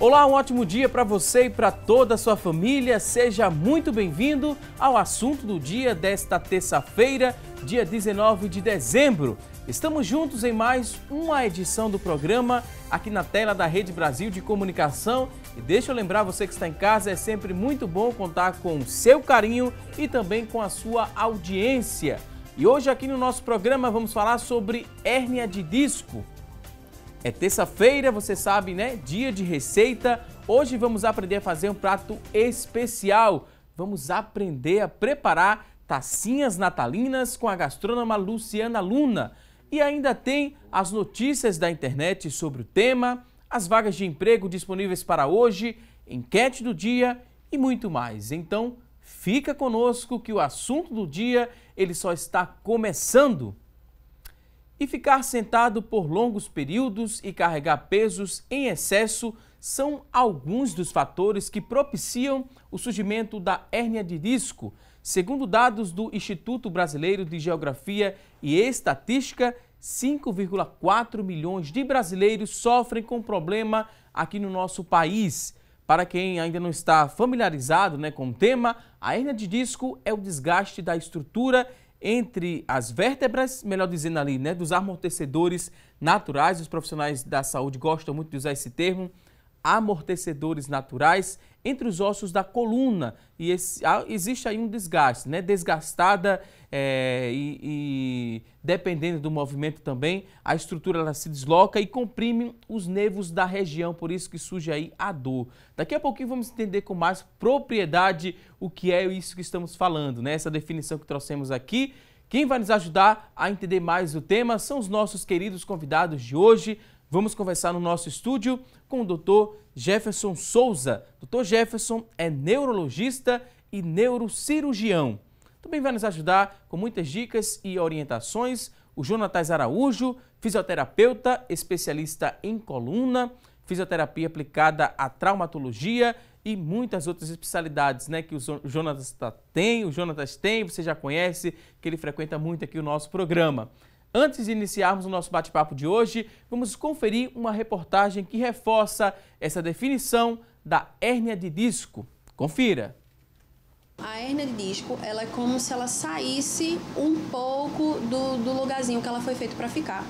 Olá, um ótimo dia para você e para toda a sua família. Seja muito bem-vindo ao assunto do dia desta terça-feira, dia 19 de dezembro. Estamos juntos em mais uma edição do programa aqui na tela da Rede Brasil de Comunicação. E deixa eu lembrar você que está em casa, é sempre muito bom contar com o seu carinho e também com a sua audiência. E hoje aqui no nosso programa vamos falar sobre hérnia de disco. É terça-feira, você sabe, né? Dia de receita. Hoje vamos aprender a fazer um prato especial. Vamos aprender a preparar tacinhas natalinas com a gastrônoma Luciana Luna. E ainda tem as notícias da internet sobre o tema, as vagas de emprego disponíveis para hoje, enquete do dia e muito mais. Então, fica conosco que o assunto do dia, ele só está começando. E ficar sentado por longos períodos e carregar pesos em excesso são alguns dos fatores que propiciam o surgimento da hérnia de disco. Segundo dados do Instituto Brasileiro de Geografia e Estatística, 5,4 milhões de brasileiros sofrem com o problema aqui no nosso país. Para quem ainda não está familiarizado, com o tema, a hérnia de disco é o desgaste da estrutura entre as vértebras, melhor dizendo ali, dos amortecedores naturais. Os profissionais da saúde gostam muito de usar esse termo, amortecedores naturais, entre os ossos da coluna. E existe aí um desgaste, desgastada e dependendo do movimento também, a estrutura ela se desloca e comprime os nervos da região, por isso que surge aí a dor. Daqui a pouquinho vamos entender com mais propriedade o que é isso que estamos falando, essa definição que trouxemos aqui. Quem vai nos ajudar a entender mais o tema são os nossos queridos convidados de hoje. Vamos conversar no nosso estúdio com o Dr. Jefferson Souza. Dr. Jefferson é neurologista e neurocirurgião. Também vai nos ajudar com muitas dicas e orientações o Jonatas Araújo, fisioterapeuta, especialista em coluna, fisioterapia aplicada à traumatologia e muitas outras especialidades que o Jonatas tem, você já conhece, que ele frequenta muito aqui o nosso programa. Antes de iniciarmos o nosso bate-papo de hoje, vamos conferir uma reportagem que reforça essa definição da hérnia de disco. Confira! A hérnia de disco, ela é como se ela saísse um pouco do lugarzinho que ela foi feita para ficar.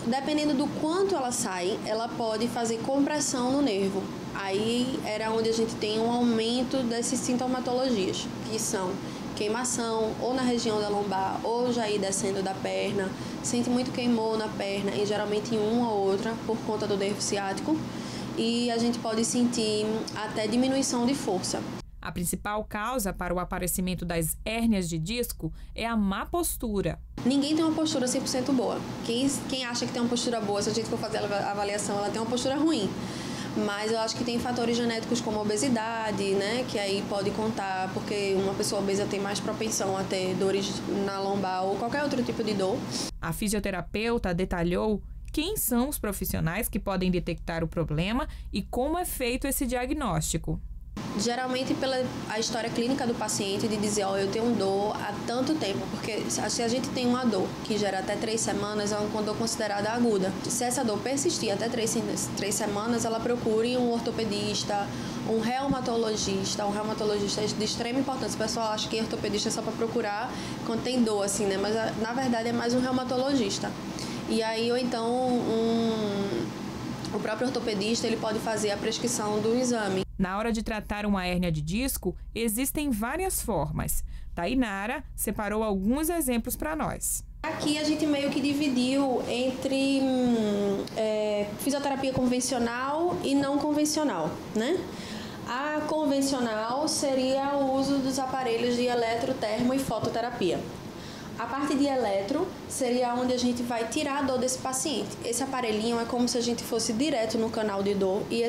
Dependendo do quanto ela sai, ela pode fazer compressão no nervo. Aí era onde a gente tem um aumento dessas sintomatologias, que são queimação, ou na região da lombar, ou já ir descendo da perna, sente muito queimor na perna, e geralmente em uma ou outra, por conta do nervo ciático, e a gente pode sentir até diminuição de força. A principal causa para o aparecimento das hérnias de disco é a má postura. Ninguém tem uma postura 100% boa. Quem acha que tem uma postura boa, se a gente for fazer a avaliação, ela tem uma postura ruim. Mas eu acho que tem fatores genéticos como obesidade, que aí pode contar, porque uma pessoa obesa tem mais propensão a ter dores na lombar ou qualquer outro tipo de dor. A fisioterapeuta detalhou quem são os profissionais que podem detectar o problema e como é feito esse diagnóstico. Geralmente pela a história clínica do paciente de dizer, eu tenho dor há tanto tempo, porque se a gente tem uma dor que gera até 3 semanas, é uma dor considerada aguda. Se essa dor persistir até 3 semanas, ela procure um ortopedista, um reumatologista de extrema importância. O pessoal acha que ortopedista é só para procurar quando tem dor, mas na verdade é mais um reumatologista. E aí, ou então, o próprio ortopedista ele pode fazer a prescrição do exame. Na hora de tratar uma hérnia de disco, existem várias formas. Tainara separou alguns exemplos para nós. Aqui a gente meio que dividiu entre fisioterapia convencional e não convencional, A convencional seria o uso dos aparelhos de eletro, termo e fototerapia. A parte de eletro seria onde a gente vai tirar a dor desse paciente. Esse aparelhinho é como se a gente fosse direto no canal de dor e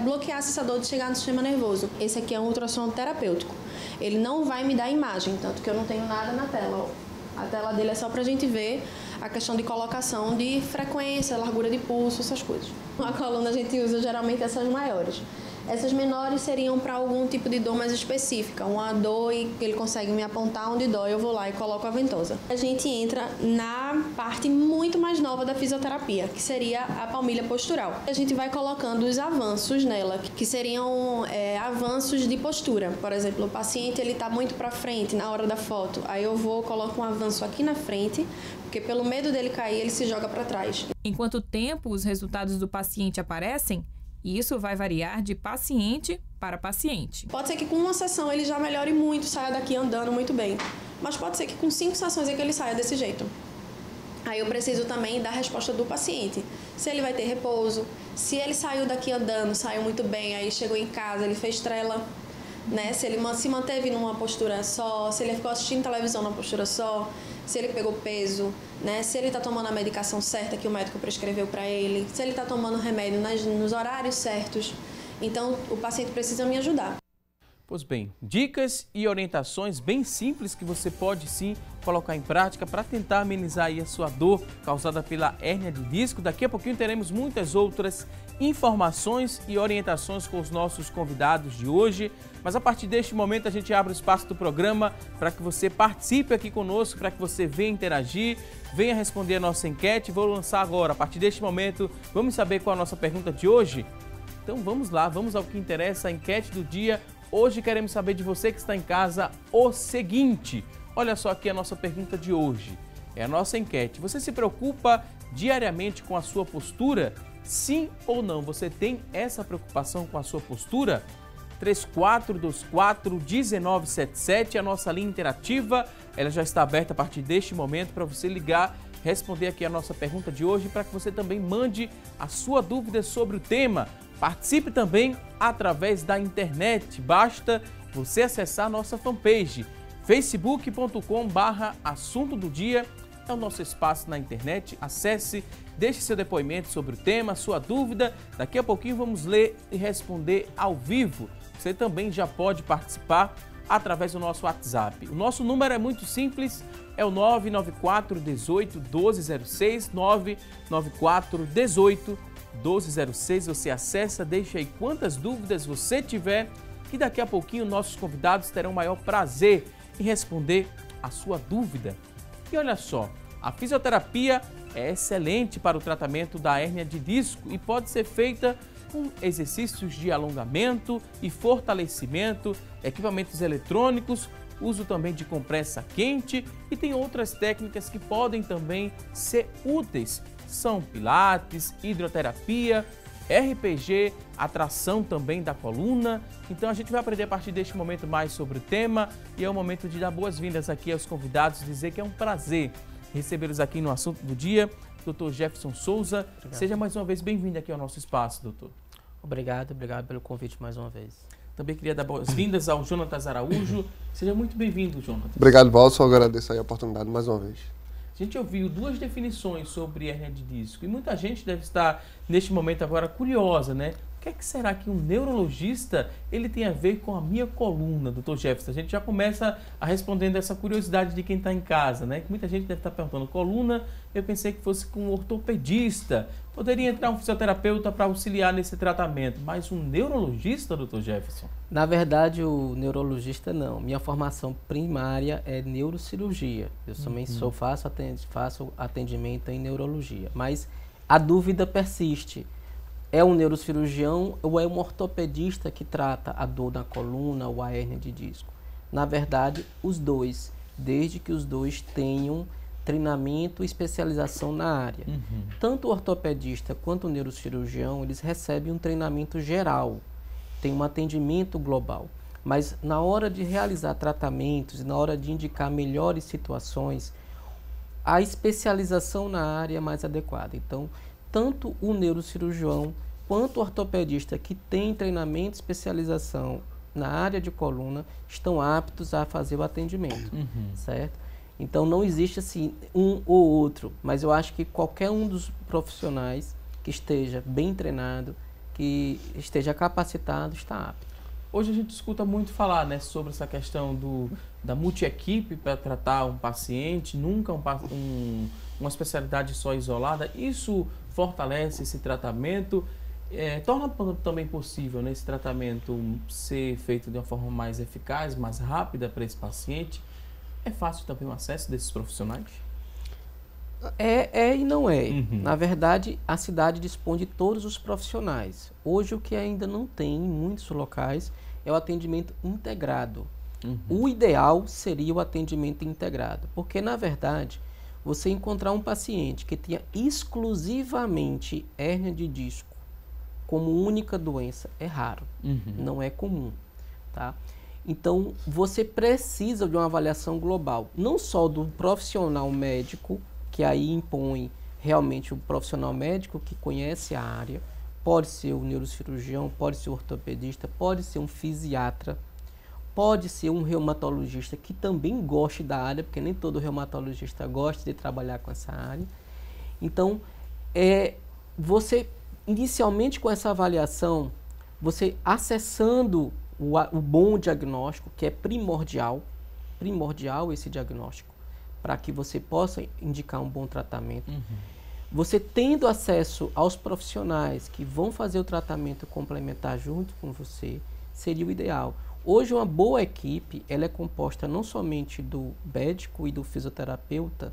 bloqueasse essa dor de chegar no sistema nervoso. Esse aqui é um ultrassom terapêutico. Ele não vai me dar imagem, tanto que eu não tenho nada na tela. A tela dele é só para a gente ver a questão de colocação de frequência, largura de pulso, essas coisas. Na coluna a gente usa geralmente essas maiores. Essas menores seriam para algum tipo de dor mais específica, uma dor e ele consegue me apontar onde dói, eu vou lá e coloco a ventosa. A gente entra na parte muito mais nova da fisioterapia, que seria a palmilha postural. A gente vai colocando os avanços nela, que seriam avanços de postura. Por exemplo, o paciente ele está muito para frente na hora da foto, aí eu coloco um avanço aqui na frente, porque pelo medo dele cair, ele se joga para trás. Em quanto tempo os resultados do paciente aparecem? Isso vai variar de paciente para paciente. Pode ser que com uma sessão ele já melhore muito, saia daqui andando muito bem. Mas pode ser que com 5 sessões é que ele saia desse jeito. Aí eu preciso também da resposta do paciente. Se ele vai ter repouso, se ele saiu daqui andando, saiu muito bem, aí chegou em casa, ele fez trela, né? Se ele se manteve numa postura só, se ele ficou assistindo televisão numa postura só, se ele pegou peso, né? Se ele está tomando a medicação certa que o médico prescreveu para ele, se ele está tomando remédio nos horários certos. Então, o paciente precisa me ajudar. Pois bem, dicas e orientações bem simples que você pode sim colocar em prática para tentar amenizar aí a sua dor causada pela hérnia de disco. Daqui a pouquinho teremos muitas outras informações e orientações com os nossos convidados de hoje. Mas a partir deste momento a gente abre o espaço do programa para que você participe aqui conosco, para que você venha interagir, venha responder a nossa enquete. Vou lançar agora, a partir deste momento, vamos saber qual é a nossa pergunta de hoje? Então vamos lá, vamos ao que interessa, a enquete do dia. Hoje queremos saber de você que está em casa o seguinte. Olha só aqui a nossa pergunta de hoje. É a nossa enquete. Você se preocupa diariamente com a sua postura? Sim ou não? Você tem essa preocupação com a sua postura? 3424-1977, a nossa linha interativa. Ela já está aberta a partir deste momento para você ligar, responder aqui a nossa pergunta de hoje, para que você também mande a sua dúvida sobre o tema. Participe também através da internet. Basta você acessar a nossa fanpage, facebook.com/assunto do dia. É o nosso espaço na internet. Acesse, deixe seu depoimento sobre o tema, sua dúvida. Daqui a pouquinho vamos ler e responder ao vivo. Você também já pode participar através do nosso WhatsApp. O nosso número é muito simples, é o 994 18 1206, 994 18 1206. Você acessa, deixa aí quantas dúvidas você tiver, que daqui a pouquinho nossos convidados terão o maior prazer em responder a sua dúvida. E olha só, a fisioterapia é excelente para o tratamento da hérnia de disco e pode ser feita com exercícios de alongamento e fortalecimento, equipamentos eletrônicos, uso também de compressa quente e tem outras técnicas que podem também ser úteis. São pilates, hidroterapia, RPG, atração também da coluna. Então a gente vai aprender a partir deste momento mais sobre o tema e é o momento de dar boas-vindas aqui aos convidados, dizer que é um prazer recebê-los aqui no Assunto do Dia. Dr. Jefferson Souza, obrigado. Seja mais uma vez bem-vindo aqui ao nosso espaço, doutor. Obrigado pelo convite mais uma vez. Também queria dar boas-vindas ao Jonatas Araújo. Seja muito bem-vindo, Jonatas. Obrigado, Valso. Eu agradeço aí a oportunidade mais uma vez. A gente ouviu duas definições sobre hérnia de disco e muita gente deve estar, neste momento agora, curiosa, né? O que é que será que um neurologista ele tem a ver com a minha coluna, doutor Jefferson? A gente já começa a respondendo essa curiosidade de quem está em casa, né? Que muita gente deve estar perguntando, coluna, eu pensei que fosse com um ortopedista. Poderia entrar um fisioterapeuta para auxiliar nesse tratamento, mas um neurologista, doutor Jefferson? Na verdade, o neurologista não. Minha formação primária é neurocirurgia. Eu também faço atendimento em neurologia. Mas a dúvida persiste. É um neurocirurgião ou é um ortopedista que trata a dor na coluna ou a hérnia de disco? Na verdade, os dois, desde que os dois tenham treinamento e especialização na área. Tanto o ortopedista quanto o neurocirurgião, eles recebem um treinamento geral, tem um atendimento global. Mas na hora de realizar tratamentos e na hora de indicar melhores situações, a especialização na área é mais adequada. Então, tanto o neurocirurgião quanto o ortopedista que tem treinamento e especialização na área de coluna estão aptos a fazer o atendimento, certo? Então não existe assim um ou outro, mas eu acho que qualquer um dos profissionais que esteja bem treinado, que esteja capacitado, está apto. Hoje a gente escuta muito falar, né, sobre essa questão da multi-equipe para tratar um paciente, nunca uma especialidade só isolada. Isso fortalece esse tratamento. Torna também possível, né, esse tratamento ser feito de uma forma mais eficaz, mais rápida para esse paciente? É fácil também o acesso desses profissionais? É e não é. Uhum. Na verdade, a cidade dispõe de todos os profissionais. Hoje, o que ainda não tem em muitos locais é o atendimento integrado. Uhum. O ideal seria o atendimento integrado, porque, na verdade, você encontrar um paciente que tenha exclusivamente hérnia de disco como única doença é raro, não é comum, tá? Então, você precisa de uma avaliação global, não só do profissional médico, que aí impõe realmente o profissional médico que conhece a área, pode ser o neurocirurgião, pode ser o ortopedista, pode ser um fisiatra, pode ser um reumatologista que também goste da área, porque nem todo reumatologista gosta de trabalhar com essa área. Então, você, inicialmente com essa avaliação, você acessando o bom diagnóstico, que é primordial esse diagnóstico, para que você possa indicar um bom tratamento. Você tendo acesso aos profissionais que vão fazer o tratamento complementar junto com você, seria o ideal. Hoje, uma boa equipe, ela é composta não somente do médico e do fisioterapeuta,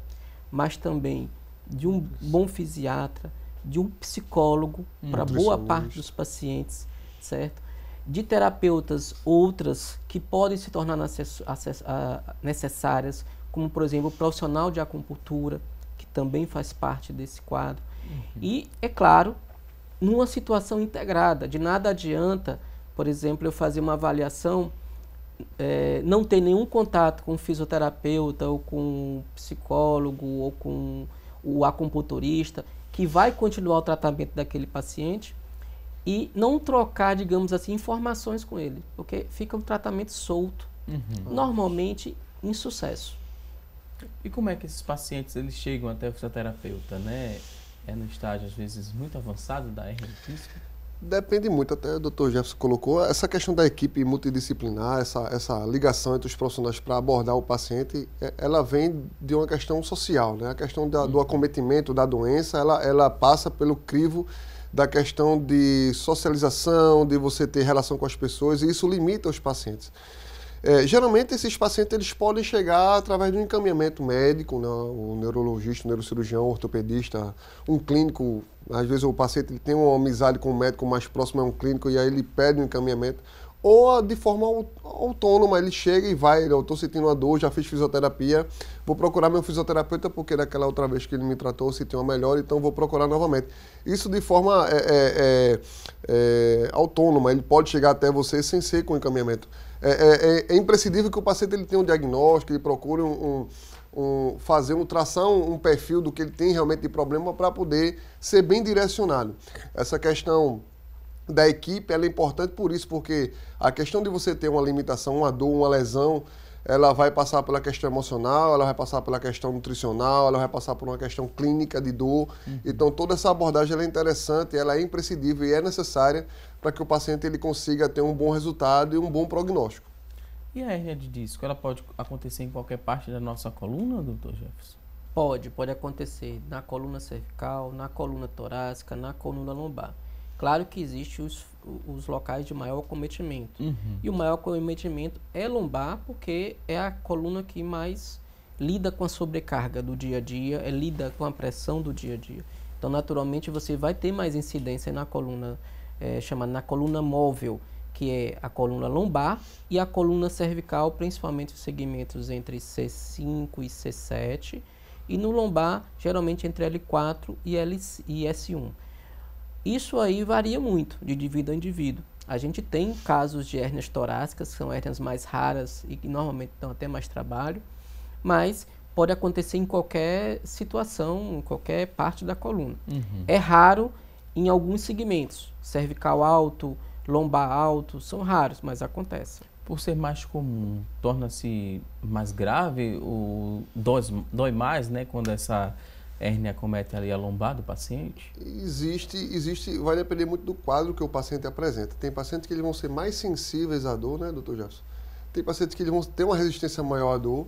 mas também de um bom fisiatra, de um psicólogo para boa parte dos pacientes, certo? De terapeutas outras que podem se tornar necessárias, como, por exemplo, o profissional de acupuntura, que também faz parte desse quadro. E, é claro, numa situação integrada, de nada adianta, por exemplo, eu fazer uma avaliação, não ter nenhum contato com o fisioterapeuta, ou com o psicólogo, ou com o acupunturista, que vai continuar o tratamento daquele paciente, e não trocar, digamos assim, informações com ele, porque fica um tratamento solto, normalmente insucesso. E como é que esses pacientes eles chegam até o fisioterapeuta, né? É no estágio, às vezes, muito avançado da hérnia de disco? Depende muito, até o Dr. Jefferson colocou, essa questão da equipe multidisciplinar, essa ligação entre os profissionais para abordar o paciente, ela vem de uma questão social, né? A questão do acometimento da doença, ela passa pelo crivo da questão de socialização, de você ter relação com as pessoas, e isso limita os pacientes. Geralmente, esses pacientes eles podem chegar através de um encaminhamento médico, né? O neurologista, o neurocirurgião, o ortopedista, um clínico. Às vezes o paciente ele tem uma amizade com o médico mais próximo, é um clínico, e aí ele pede um encaminhamento. Ou de forma autônoma, ele chega e vai, eu estou sentindo uma dor, já fiz fisioterapia, vou procurar meu fisioterapeuta porque daquela outra vez que ele me tratou eu senti uma melhora, então vou procurar novamente. Isso de forma autônoma, ele pode chegar até você sem ser com encaminhamento. É imprescindível que o paciente ele tenha um diagnóstico, ele procure traçar um perfil do que ele tem realmente de problema para poder ser bem direcionado. Essa questão da equipe ela é importante por isso, porque a questão de você ter uma limitação, uma dor, uma lesão, ela vai passar pela questão emocional, ela vai passar pela questão nutricional, ela vai passar por uma questão clínica de dor. Então toda essa abordagem ela é interessante, ela é imprescindível e é necessária para que o paciente ele consiga ter um bom resultado e um bom prognóstico. E a hérnia de disco, ela pode acontecer em qualquer parte da nossa coluna, Dr. Jefferson? Pode acontecer na coluna cervical, na coluna torácica, na coluna lombar. Claro que existem os locais de maior acometimento. E o maior acometimento é lombar, porque é a coluna que mais lida com a sobrecarga do dia a dia, lida com a pressão do dia a dia. Então, naturalmente, você vai ter mais incidência na coluna, chamada na coluna móvel, que é a coluna lombar, e a coluna cervical, principalmente os segmentos entre C5 e C7, e no lombar, geralmente entre L4 e S1. Isso aí varia muito de indivíduo a indivíduo. A gente tem casos de hérnias torácicas, que são hérnias mais raras e que normalmente dão até mais trabalho, mas pode acontecer em qualquer situação, em qualquer parte da coluna. É raro em alguns segmentos, cervical alto, lombar alto, são raros, mas acontece. Por ser mais comum, torna-se mais grave, dói mais, né, quando essa hérnia acomete ali a lombar do paciente? Existe, vai depender muito do quadro que o paciente apresenta. Tem pacientes que eles vão ser mais sensíveis à dor, né, Dr. Jefferson? Tem pacientes que eles vão ter uma resistência maior à dor.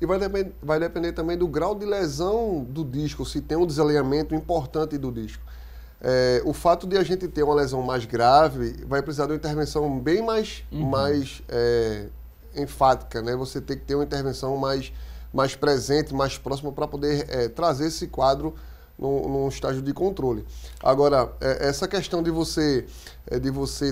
E vai depender também do grau de lesão do disco, se tem um desalinhamento importante do disco. O fato de a gente ter uma lesão mais grave vai precisar de uma intervenção bem mais enfática, né? Você tem que ter uma intervenção mais presente, mais próxima para poder trazer esse quadro num estágio de controle. Agora, essa questão de você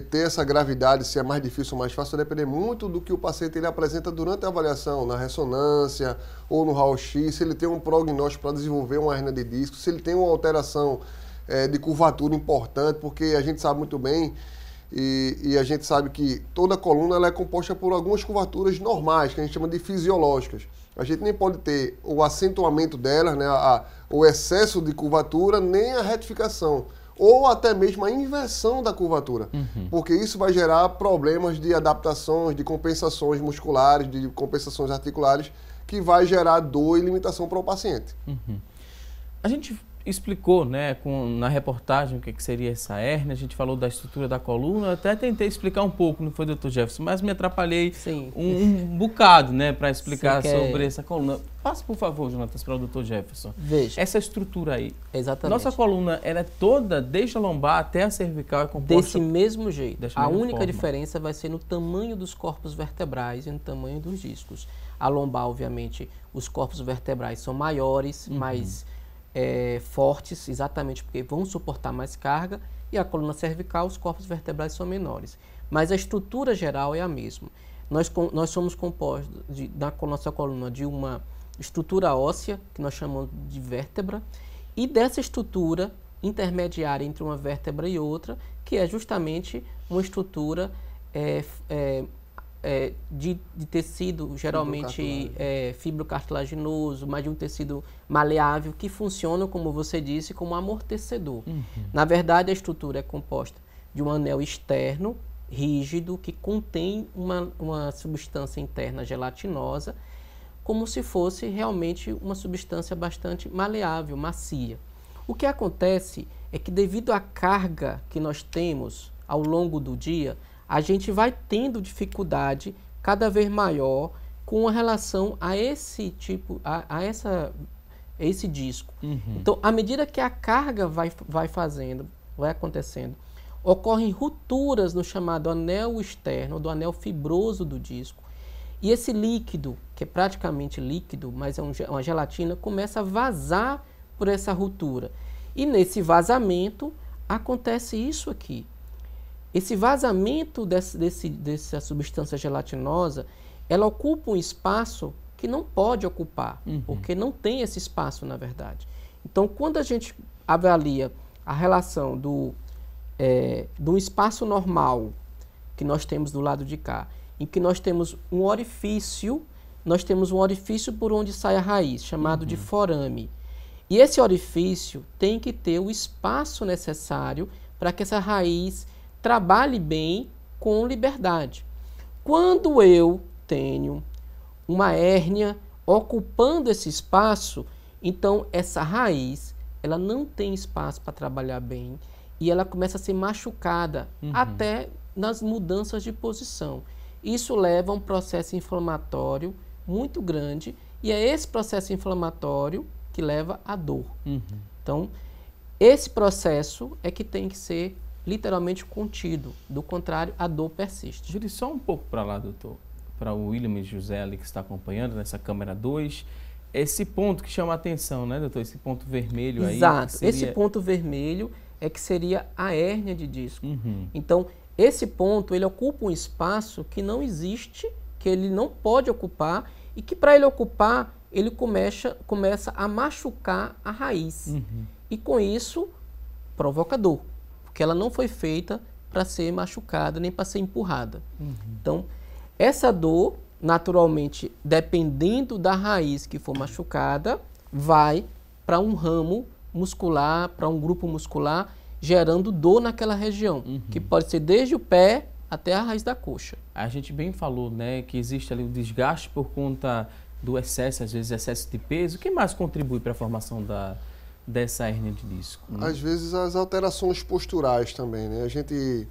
ter essa gravidade, se é mais difícil ou mais fácil, vai depender muito do que o paciente ele apresenta durante a avaliação, na ressonância ou no raio-x, se ele tem um prognóstico para desenvolver uma hérnia de disco, se ele tem uma alteração de curvatura importante, porque a gente sabe muito bem e a gente sabe que toda a coluna ela é composta por algumas curvaturas normais, que a gente chama de fisiológicas. A gente nem pode ter o acentuamento delas, né, o excesso de curvatura, nem a retificação, ou até mesmo a inversão da curvatura, porque isso vai gerar problemas de adaptações, de compensações musculares, de compensações articulares, que vai gerar dor e limitação para o paciente. A gente explicou, né, na reportagem o que seria essa hérnia, a gente falou da estrutura da coluna, eu até tentei explicar um pouco, não foi, doutor Jefferson, mas me atrapalhei um bocado, né, para explicar sobre essa coluna. Passe, por favor, Jonatas, para o doutor Jefferson. Veja. Essa estrutura aí. Exatamente. Nossa coluna, ela é toda, desde a lombar até a cervical, é composta... Desse mesmo jeito. A única forma. diferença vai ser no tamanho dos corpos vertebrais e no tamanho dos discos. A lombar, obviamente, os corpos vertebrais são maiores, mais fortes, exatamente porque vão suportar mais carga, e a coluna cervical, os corpos vertebrais são menores. Mas a estrutura geral é a mesma. Nós somos compostos da nossa coluna de uma estrutura óssea, que nós chamamos de vértebra, e dessa estrutura intermediária entre uma vértebra e outra, que é justamente uma estrutura de tecido, geralmente fibrocartilaginoso, mas de um tecido maleável, que funciona, como você disse, como amortecedor. Na verdade, a estrutura é composta de um anel externo, rígido, que contém uma substância interna gelatinosa, como se fosse realmente uma substância bastante maleável, macia. O que acontece é que, devido à carga que nós temos ao longo do dia, a gente vai tendo dificuldade cada vez maior com relação a esse tipo, esse disco. Então, à medida que a carga vai acontecendo, ocorrem rupturas no chamado anel externo, do anel fibroso do disco, e esse líquido, que é praticamente líquido, mas é uma gelatina, começa a vazar por essa ruptura. E nesse vazamento acontece isso aqui. Esse vazamento dessa substância gelatinosa, ela ocupa um espaço que não pode ocupar, porque não tem esse espaço, na verdade. Então, quando a gente avalia a relação do espaço normal que nós temos do lado de cá, em que nós temos um orifício por onde sai a raiz, chamado de forame. E esse orifício tem que ter o espaço necessário para que essa raiz trabalhe bem com liberdade. Quando eu tenho uma hérnia ocupando esse espaço, então essa raiz ela não tem espaço para trabalhar bem e ela começa a ser machucada até nas mudanças de posição. Isso leva a um processo inflamatório muito grande e é esse processo inflamatório que leva à dor. Então, esse processo é que tem que ser literalmente contido. Do contrário, a dor persiste. Gire só um pouco para lá, doutor, para o William e José ali que está acompanhando nessa câmera 2. Esse ponto que chama a atenção, né, doutor? Esse ponto vermelho aí. Exato. Esse ponto vermelho é que seria a hérnia de disco. Então, esse ponto, ele ocupa um espaço que não existe, que ele não pode ocupar e que, para ele ocupar, ele começa a machucar a raiz. E com isso, provoca dor, porque ela não foi feita para ser machucada nem para ser empurrada. Então, essa dor, naturalmente, dependendo da raiz que for machucada, vai para um ramo muscular, para um grupo muscular, gerando dor naquela região, que pode ser desde o pé até a raiz da coxa. A gente bem falou, né, que existe ali o desgaste por conta do excesso, às vezes excesso de peso. O que mais contribui para a formação dessa hérnia de disco? Né? Às vezes as alterações posturais também, né? A gente,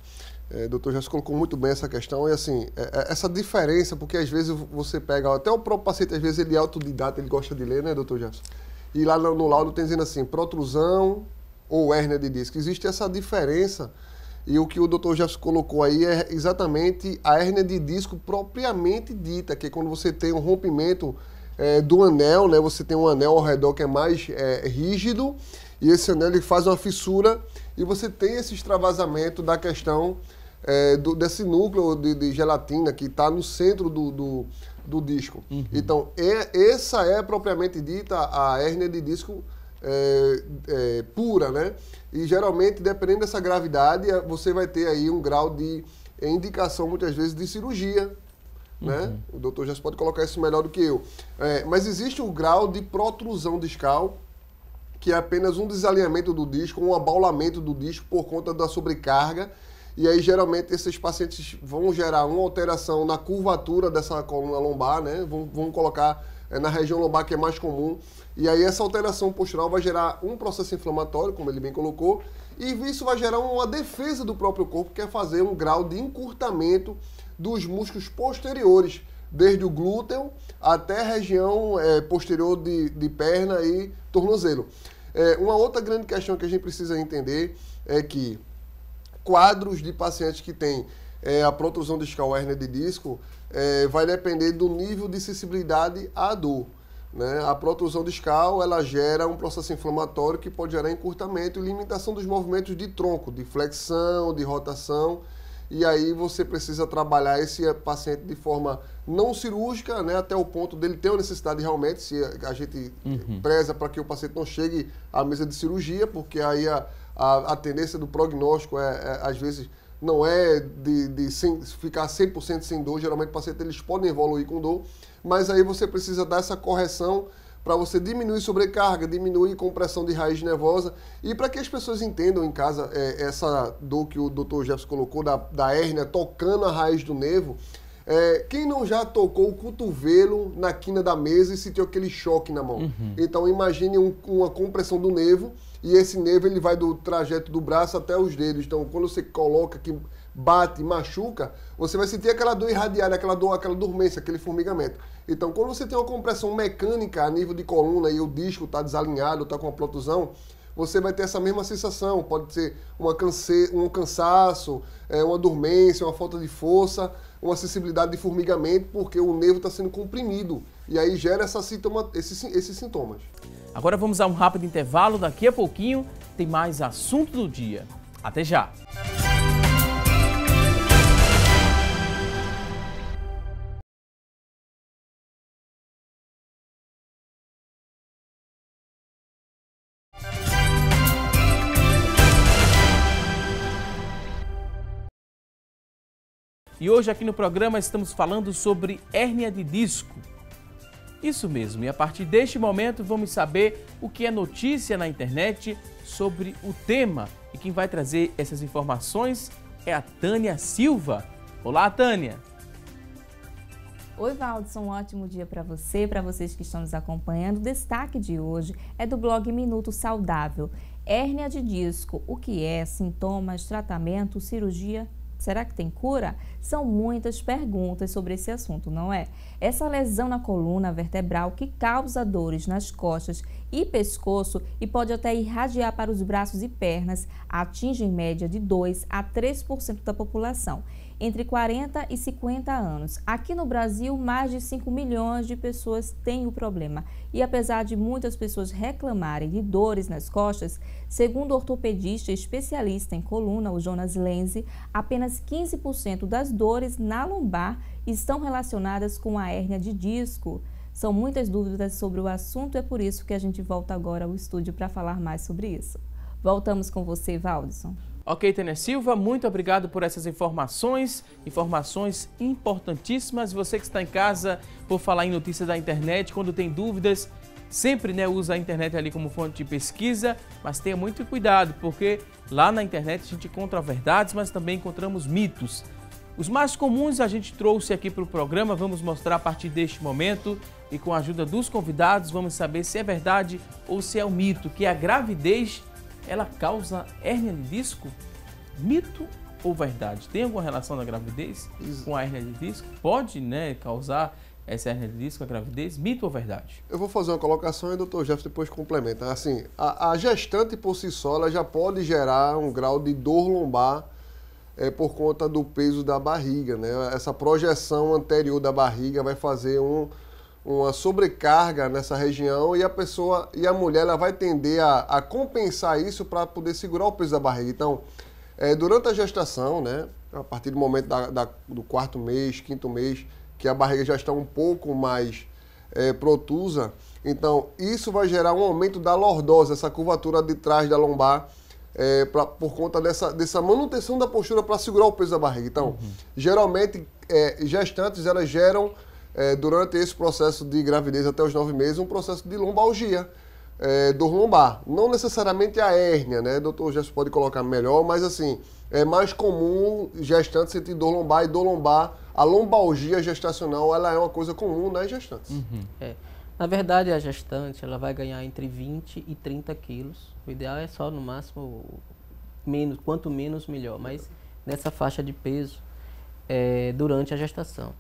doutor Jefferson colocou muito bem essa questão, e assim, essa diferença, porque às vezes você pega, até o próprio paciente, às vezes ele é autodidata, ele gosta de ler, né, doutor Jefferson? E lá no laudo tem dizendo assim, protrusão ou hérnia de disco. Existe essa diferença e o que o Dr. Jefferson colocou aí é exatamente a hérnia de disco propriamente dita, que é quando você tem um rompimento do anel, né? Você tem um anel ao redor que é mais rígido e esse anel ele faz uma fissura e você tem esse extravasamento da questão desse núcleo de gelatina que está no centro do disco. Uhum. Então, essa é propriamente dita a hérnia de disco pura, né? E geralmente, dependendo dessa gravidade, você vai ter aí um grau de indicação, muitas vezes, de cirurgia, né? O doutor já pode colocar isso melhor do que eu. Mas existe o grau de protrusão discal, que é apenas um desalinhamento do disco, um abaulamento do disco por conta da sobrecarga. E aí, geralmente, esses pacientes vão gerar uma alteração na curvatura dessa coluna lombar, né? Vão colocar na região lombar, que é mais comum. E aí, essa alteração postural vai gerar um processo inflamatório, como ele bem colocou, e isso vai gerar uma defesa do próprio corpo, que é fazer um grau de encurtamento dos músculos posteriores, desde o glúteo até a região posterior de perna e tornozelo. Uma outra grande questão que a gente precisa entender é que quadros de pacientes que têm a protrusão discal, hérnia de disco, vai depender do nível de sensibilidade à dor, né? A protrusão discal, ela gera um processo inflamatório que pode gerar encurtamento e limitação dos movimentos de tronco, de flexão, de rotação, e aí você precisa trabalhar esse paciente de forma não cirúrgica, né? Até o ponto dele ter uma necessidade realmente, se a gente preza para que o paciente não chegue à mesa de cirurgia, porque aí a tendência do prognóstico às vezes, não é de ficar 100% sem dor. Geralmente, o paciente, eles podem evoluir com dor, mas aí você precisa dar essa correção para você diminuir sobrecarga, diminuir compressão de raiz nervosa. E para que as pessoas entendam em casa essa dor que o Dr. Jefferson colocou, da hérnia tocando a raiz do nervo, quem não já tocou o cotovelo na quina da mesa e sentiu aquele choque na mão? Então, imagine uma compressão do nervo, e esse nervo ele vai do trajeto do braço até os dedos. Então, quando você coloca, que bate, machuca, você vai sentir aquela dor irradiada, aquela dormência, aquele formigamento. Então, quando você tem uma compressão mecânica a nível de coluna e o disco está desalinhado, está com uma protrusão, você vai ter essa mesma sensação. Pode ser um cansaço, uma dormência, uma falta de força, uma sensibilidade de formigamento, porque o nervo está sendo comprimido. E aí gera esses sintomas. Agora vamos a um rápido intervalo. Daqui a pouquinho tem mais assunto do dia. Até já! E hoje aqui no programa estamos falando sobre hérnia de disco. Isso mesmo, e a partir deste momento vamos saber o que é notícia na internet sobre o tema. E quem vai trazer essas informações é a Tânia Silva. Olá, Tânia! Oi, Valdson, um ótimo dia para vocês que estão nos acompanhando. O destaque de hoje é do blog Minuto Saudável. Hérnia de disco, o que é? Sintomas, tratamento, cirurgia? Será que tem cura? São muitas perguntas sobre esse assunto, não é? Essa lesão na coluna vertebral que causa dores nas costas e pescoço e pode até irradiar para os braços e pernas, atinge em média de 2 a 3% da população, entre 40 e 50 anos. Aqui no Brasil, mais de 5 milhões de pessoas têm o problema. E apesar de muitas pessoas reclamarem de dores nas costas, segundo o ortopedista e especialista em coluna, o Jonas Lenze, apenas 15% das dores na lombar estão relacionadas com a hérnia de disco. São muitas dúvidas sobre o assunto, é por isso que a gente volta agora ao estúdio para falar mais sobre isso. Voltamos com você, Valdson. Ok, Tânia Silva, muito obrigado por essas informações importantíssimas. Você que está em casa, por falar em notícia da internet, quando tem dúvidas, sempre usa a internet ali como fonte de pesquisa, mas tenha muito cuidado, porque lá na internet a gente encontra verdades, mas também encontramos mitos. Os mais comuns a gente trouxe aqui para o programa, vamos mostrar a partir deste momento e com a ajuda dos convidados vamos saber se é verdade ou se é um mito, que a gravidez ela causa hérnia de disco? Mito ou verdade? Tem alguma relação da gravidez com a hérnia de disco? Pode, causar essa hérnia de disco, a gravidez, mito ou verdade? Eu vou fazer uma colocação e o Dr. Jefferson depois complementa. Assim, a gestante por si só, ela já pode gerar um grau de dor lombar por conta do peso da barriga, né? Essa projeção anterior da barriga vai fazer uma sobrecarga nessa região e a mulher ela vai tender a compensar isso para poder segurar o peso da barriga. Então, durante a gestação, né, a partir do momento do 4º mês, 5º mês, que a barriga já está um pouco mais protusa, então isso vai gerar um aumento da lordose, essa curvatura de trás da lombar, por conta dessa manutenção da postura para segurar o peso da barriga. Então, geralmente, gestantes elas geram, durante esse processo de gravidez até os 9 meses, um processo de lombalgia, dor lombar. Não necessariamente a hérnia, né? O Dr. Jefferson pode colocar melhor, mas assim, é mais comum gestantes sentir dor lombar, e dor lombar, a lombalgia gestacional, ela é uma coisa comum nas gestantes. Na verdade, a gestante ela vai ganhar entre 20 e 30 quilos. O ideal é só, no máximo, menos, quanto menos, melhor. Mas nessa faixa de peso durante a gestação.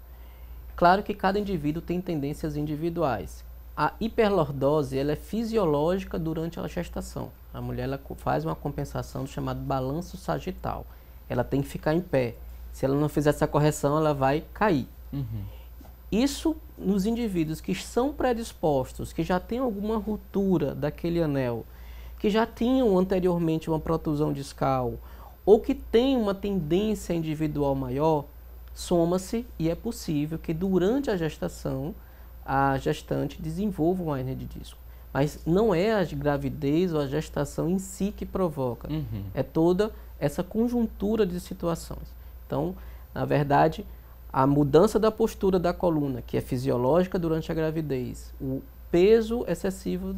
Claro que cada indivíduo tem tendências individuais. A hiperlordose ela é fisiológica durante a gestação. A mulher ela faz uma compensação do chamado balanço sagital. Ela tem que ficar em pé. Se ela não fizer essa correção, ela vai cair. Isso nos indivíduos que são predispostos, que já têm alguma ruptura daquele anel, que já tinham anteriormente uma protusão discal, ou que têm uma tendência individual maior, soma-se e é possível que durante a gestação a gestante desenvolva uma hérnia de disco. Mas não é a gravidez ou a gestação em si que provoca, é toda essa conjuntura de situações. Então, na verdade, a mudança da postura da coluna, que é fisiológica durante a gravidez, o peso excessivo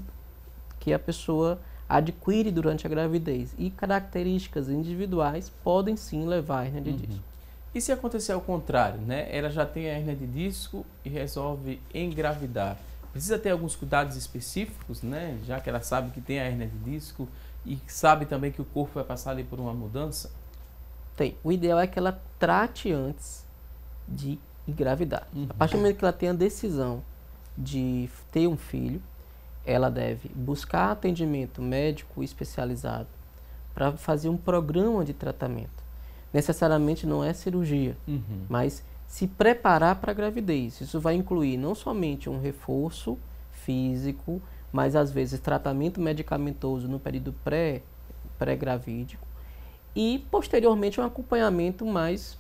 que a pessoa adquire durante a gravidez e características individuais podem sim levar à hérnia de disco. E se acontecer ao contrário, né? Ela já tem a hérnia de disco e resolve engravidar. Precisa ter alguns cuidados específicos, né? Já que ela sabe que tem a hérnia de disco e sabe também que o corpo vai passar ali por uma mudança? Tem. O ideal é que ela trate antes de engravidar. A partir do momento que ela tem a decisão de ter um filho, ela deve buscar atendimento médico especializado para fazer um programa de tratamento. Necessariamente não é cirurgia, mas se preparar para a gravidez. Isso vai incluir não somente um reforço físico, mas às vezes tratamento medicamentoso no período pré-gravídico e posteriormente um acompanhamento mais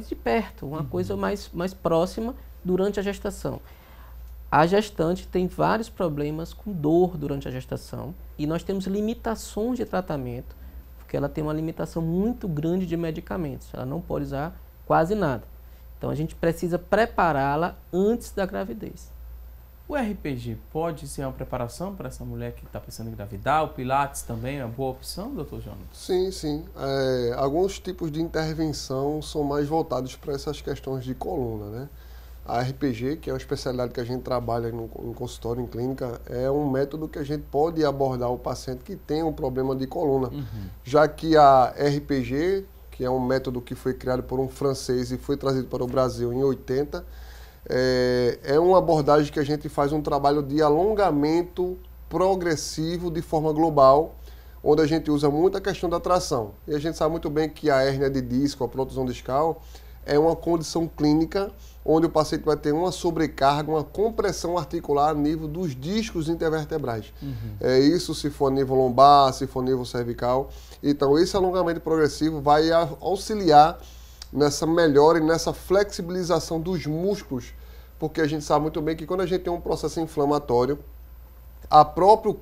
de perto, uma coisa mais próxima durante a gestação. A gestante tem vários problemas com dor durante a gestação e nós temos limitações de tratamento, porque ela tem uma limitação muito grande de medicamentos, ela não pode usar quase nada. Então a gente precisa prepará-la antes da gravidez. O RPG pode ser uma preparação para essa mulher que está pensando em engravidar? O Pilates também é uma boa opção, Dr. Jonas? Sim, sim. Alguns tipos de intervenção são mais voltados para essas questões de coluna, né? A RPG, que é uma especialidade que a gente trabalha no consultório, em clínica, é um método que a gente pode abordar o paciente que tem um problema de coluna. Já que a RPG, que é um método que foi criado por um francês e foi trazido para o Brasil em 80, é uma abordagem que a gente faz um trabalho de alongamento progressivo de forma global, onde a gente usa muito a questão da tração. E a gente sabe muito bem que a hérnia de disco, a protusão discal, é uma condição clínica onde o paciente vai ter uma sobrecarga, uma compressão articular a nível dos discos intervertebrais. Isso se for nível lombar, se for nível cervical. Então, esse alongamento progressivo vai auxiliar nessa melhora e nessa flexibilização dos músculos, porque a gente sabe muito bem que quando a gente tem um processo inflamatório, o próprio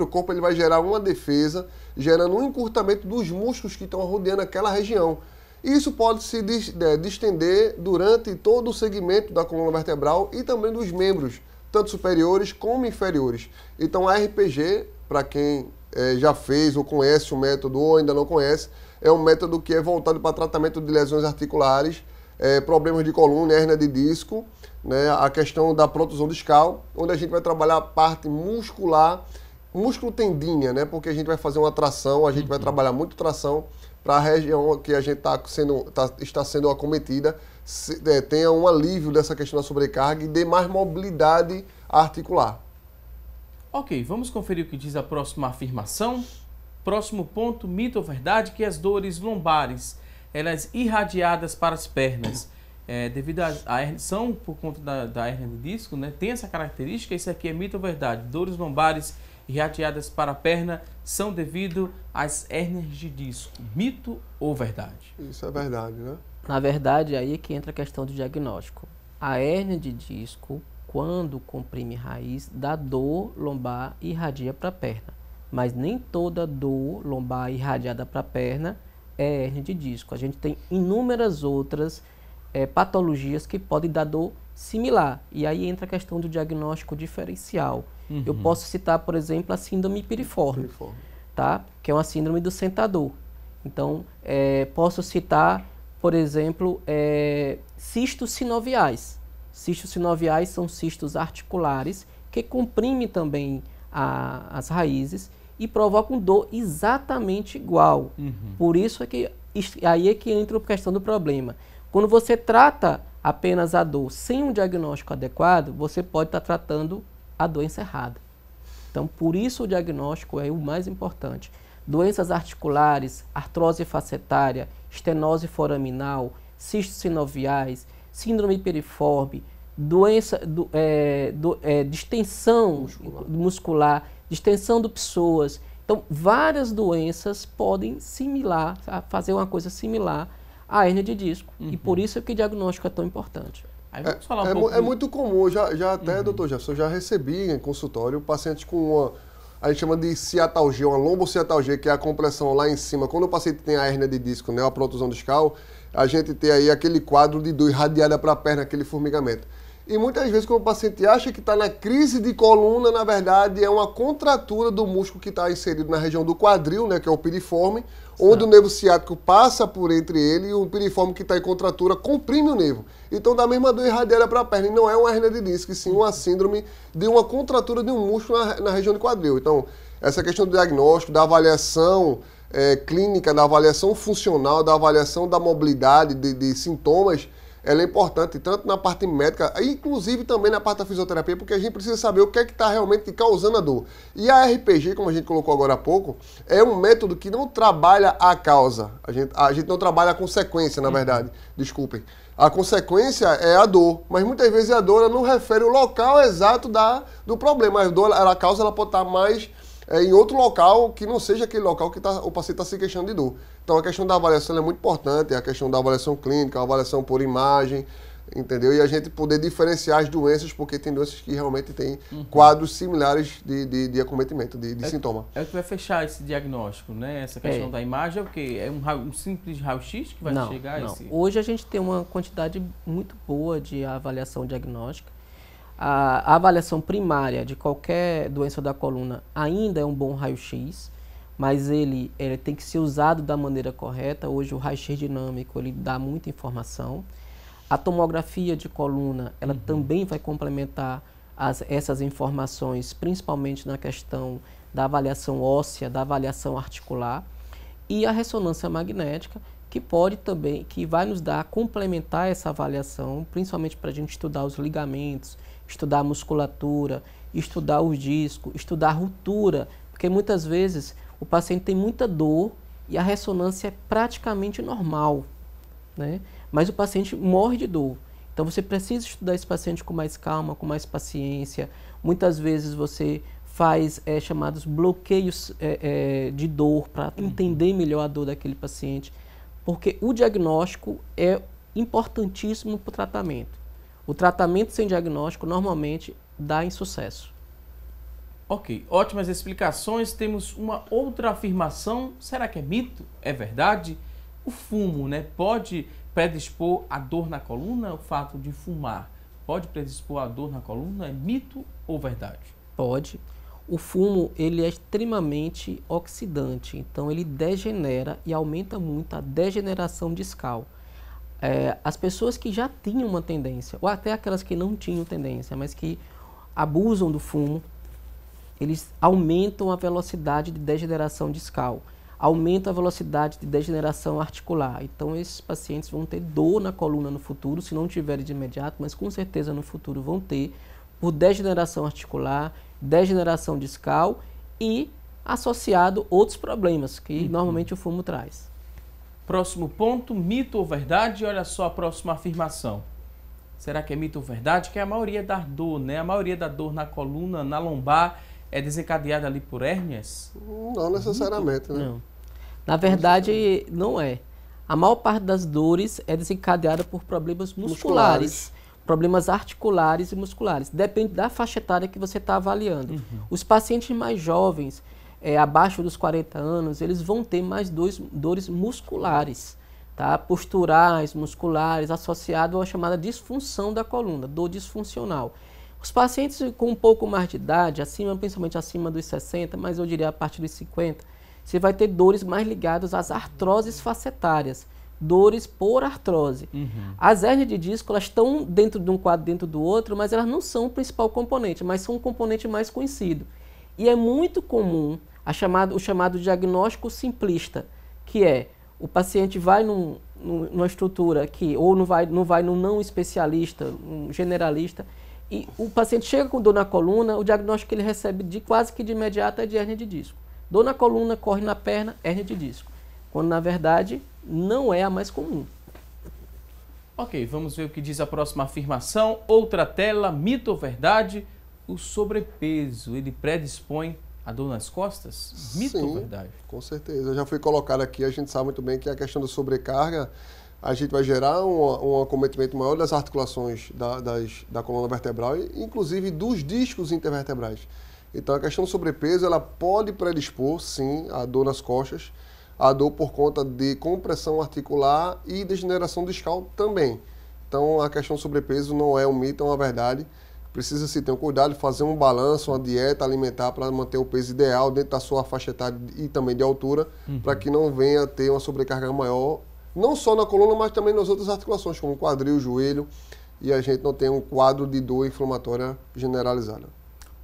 corpo ele vai gerar uma defesa, gerando um encurtamento dos músculos que estão rodeando aquela região. Isso pode se distender durante todo o segmento da coluna vertebral e também dos membros, tanto superiores como inferiores. Então, a RPG, para quem já fez ou conhece o método ou ainda não conhece, é um método que é voltado para tratamento de lesões articulares, problemas de coluna, hérnia de disco, né, a questão da protusão discal, onde a gente vai trabalhar a parte muscular, músculo tendinha, né, porque a gente vai fazer uma tração, a gente vai trabalhar muito tração para a região que a gente está sendo acometida, tenha um alívio dessa questão da sobrecarga e dê mais mobilidade articular. Ok, vamos conferir o que diz a próxima afirmação. Próximo ponto, mito ou verdade, que as dores lombares, elas irradiadas para as pernas, devido à hernia, são por conta da hérnia de disco, né? Tem essa característica, isso aqui é mito ou verdade? Dores lombares irradiadas para a perna são devido às hérnias de disco. Mito ou verdade? Isso é verdade, né? Na verdade, aí é que entra a questão do diagnóstico. A hérnia de disco, quando comprime raiz, dá dor lombar e irradia para a perna. Mas nem toda dor lombar irradiada para a perna é hérnia de disco. A gente tem inúmeras outras patologias que podem dar dor similar. E aí entra a questão do diagnóstico diferencial. Uhum. Eu posso citar, por exemplo, a síndrome piriforme, tá? Que é uma síndrome do sentador. Então, posso citar, por exemplo, cistos sinoviais. Cistos sinoviais são cistos articulares que comprimem também as raízes e provocam dor exatamente igual. Uhum. Por isso aí é que entra a questão do problema. Quando você trata apenas a dor sem um diagnóstico adequado, você pode estar tratando a doença errada. Então, por isso o diagnóstico é o mais importante. Doenças articulares, artrose facetária, estenose foraminal, cistos sinoviais, síndrome piriforme, distensão muscular, distensão do psoas. Então, várias doenças podem fazer uma coisa similar à hérnia de disco. Uhum. E por isso é que o diagnóstico é tão importante. Aí vamos falar um pouco é muito comum, já até, doutor Jefferson, eu já recebi em consultório pacientes com a gente chama de ciatalgia, uma lombociatalgia, que é a compressão lá em cima. Quando o paciente tem a hérnia de disco, né, a protusão discal, a gente tem aí aquele quadro de dor irradiada para a perna, aquele formigamento. E muitas vezes, quando o paciente acha que está na crise de coluna, na verdade é uma contratura do músculo que está inserido na região do quadril, né, que é o piriforme, onde o nervo ciático passa por entre ele e o piriforme que está em contratura comprime o nervo. Então dá a mesma dor irradiada para a perna. E não é uma hérnia de disco, e sim uma síndrome de uma contratura de um músculo na região do quadril. Então, essa questão do diagnóstico, da avaliação clínica, da avaliação funcional, da avaliação da mobilidade, de sintomas, ela é importante, tanto na parte médica, inclusive também na parte da fisioterapia, porque a gente precisa saber o que é que está realmente causando a dor. E a RPG, como a gente colocou agora há pouco, é um método que não trabalha a causa. A gente não trabalha a consequência, na verdade. Desculpem. A consequência é a dor, mas muitas vezes a dor não refere o local exato do problema. A causa ela pode estar mais em outro local que não seja aquele local que o paciente está se queixando de dor. Então a questão da avaliação é muito importante, a questão da avaliação clínica, a avaliação por imagem, entendeu? E a gente poder diferenciar as doenças, porque tem doenças que realmente têm quadros similares de acometimento, de sintoma. É o que vai fechar esse diagnóstico, né? Essa questão da imagem é o quê? É um simples raio-x que vai chegar a esse... Hoje a gente tem uma quantidade muito boa de avaliação diagnóstica. A avaliação primária de qualquer doença da coluna ainda é um bom raio-x, mas ele tem que ser usado da maneira correta. Hoje o raio-x dinâmico ele dá muita informação. A tomografia de coluna ela também vai complementar essas informações, principalmente na questão da avaliação óssea, da avaliação articular. E a ressonância magnética, que vai nos complementar essa avaliação, principalmente para a gente estudar os ligamentos, estudar a musculatura, estudar os discos, estudar a ruptura, porque muitas vezes o paciente tem muita dor e a ressonância é praticamente normal, né? Mas o paciente morre de dor. Então você precisa estudar esse paciente com mais calma, com mais paciência. Muitas vezes você faz chamados bloqueios de dor para entender melhor a dor daquele paciente, porque o diagnóstico é importantíssimo para o tratamento. O tratamento sem diagnóstico normalmente dá insucesso. Ok, ótimas explicações. Temos uma outra afirmação. Será que é mito? É verdade? O fumo, né, pode predispor a dor na coluna? O fato de fumar pode predispor a dor na coluna? É mito ou verdade? Pode. O fumo ele é extremamente oxidante, então ele degenera e aumenta muito a degeneração discal. As pessoas que já tinham uma tendência, ou até aquelas que não tinham tendência, mas que abusam do fumo, eles aumentam a velocidade de degeneração discal. aumenta a velocidade de degeneração articular. Então, esses pacientes vão ter dor na coluna no futuro, se não tiverem de imediato, mas com certeza no futuro vão ter, por degeneração articular, degeneração discal e associado outros problemas que normalmente o fumo traz. Próximo ponto, mito ou verdade? Olha só a próxima afirmação. Será que é mito ou verdade? Que a maioria da dor, né? A maioria da dor na coluna, na lombar, é desencadeada ali por hérnias? Não necessariamente, né? Não. Na verdade, não é. A maior parte das dores é desencadeada por problemas musculares. Problemas articulares e musculares. Depende da faixa etária que você está avaliando. Os pacientes mais jovens, abaixo dos 40 anos, eles vão ter mais dores musculares, tá? Posturais, musculares, associado à chamada disfunção da coluna, dor disfuncional. Os pacientes com um pouco mais de idade, principalmente acima dos 60, mas eu diria a partir dos 50, você vai ter dores mais ligadas às artroses facetárias, dores por artrose. As hérnias de disco, elas estão dentro de um quadro, dentro do outro, mas elas não são o principal componente, mas são um componente mais conhecido. E é muito comum o chamado diagnóstico simplista, que é o paciente vai numa estrutura que ou não vai num não especialista, um generalista, e o paciente chega com dor na coluna, o diagnóstico que ele recebe quase que de imediato é de hérnia de disco. Dor na coluna, corre na perna, hérnia de disco. Quando na verdade não é a mais comum. Ok, vamos ver o que diz a próxima afirmação. Outra tela, mito ou verdade? O sobrepeso, ele predispõe a dor nas costas? Mito ou verdade? Com certeza. Já foi colocado aqui, a gente sabe muito bem que a questão da sobrecarga, a gente vai gerar um acometimento maior das articulações da coluna vertebral, inclusive dos discos intervertebrais. Então, a questão do sobrepeso, ela pode predispor, sim, a dor nas costas, a dor por conta de compressão articular e degeneração discal também. Então, a questão do sobrepeso não é um mito, é uma verdade. Precisa-se ter um cuidado de fazer um balanço, uma dieta alimentar para manter o peso ideal dentro da sua faixa etária e também de altura, para que não venha a ter uma sobrecarga maior, não só na coluna, mas também nas outras articulações, como o quadril, o joelho, e a gente não tem um quadro de dor inflamatória generalizada.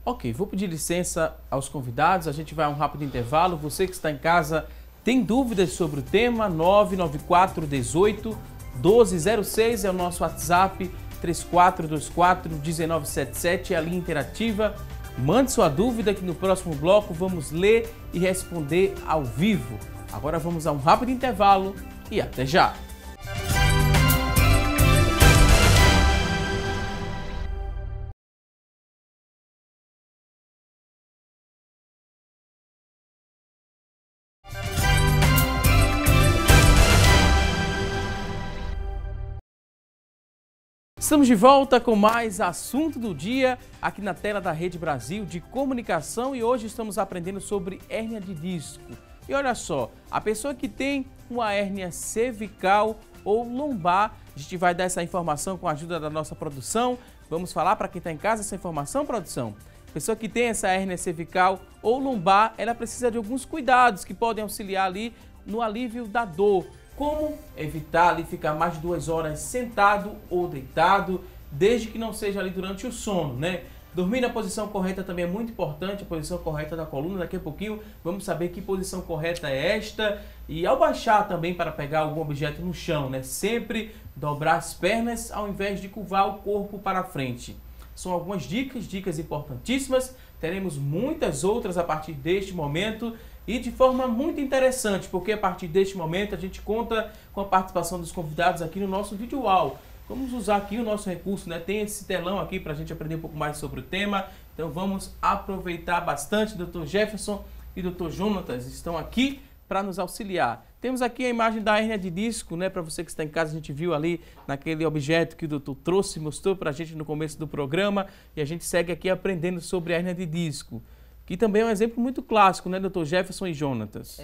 Ok, vou pedir licença aos convidados, a gente vai a um rápido intervalo. Você que está em casa tem dúvidas sobre o tema, 994 18 1206 é o nosso WhatsApp, 3424-1977 é a linha interativa. Mande sua dúvida que no próximo bloco vamos ler e responder ao vivo. Agora vamos a um rápido intervalo e até já! Estamos de volta com mais assunto do dia aqui na tela da Rede Brasil de Comunicação e hoje estamos aprendendo sobre hérnia de disco. E olha só, a pessoa que tem uma hérnia cervical ou lombar, a gente vai dar essa informação com a ajuda da nossa produção. Vamos falar para quem está em casa essa informação, produção? A pessoa que tem essa hérnia cervical ou lombar, ela precisa de alguns cuidados que podem auxiliar ali no alívio da dor. Como evitar ali ficar mais de 2 horas sentado ou deitado, desde que não seja ali durante o sono, né? Dormir na posição correta também é muito importante, a posição correta da coluna. Daqui a pouquinho vamos saber que posição correta é esta. E ao baixar também para pegar algum objeto no chão, né? Sempre dobrar as pernas ao invés de curvar o corpo para frente. São algumas dicas importantíssimas. Teremos muitas outras a partir deste momento. E de forma muito interessante, porque a partir deste momento a gente conta com a participação dos convidados aqui no nosso vídeo wall. Vamos usar aqui o nosso recurso, né? Tem esse telão aqui para a gente aprender um pouco mais sobre o tema. Então vamos aproveitar bastante. Dr. Jefferson e Dr. Jonatas estão aqui para nos auxiliar. Temos aqui a imagem da hérnia de disco, né? Para você que está em casa, a gente viu ali naquele objeto que o doutor trouxe, mostrou para a gente no começo do programa. E a gente segue aqui aprendendo sobre a hérnia de disco. Que também é um exemplo muito clássico, né, Dr. Jefferson e Jonatas?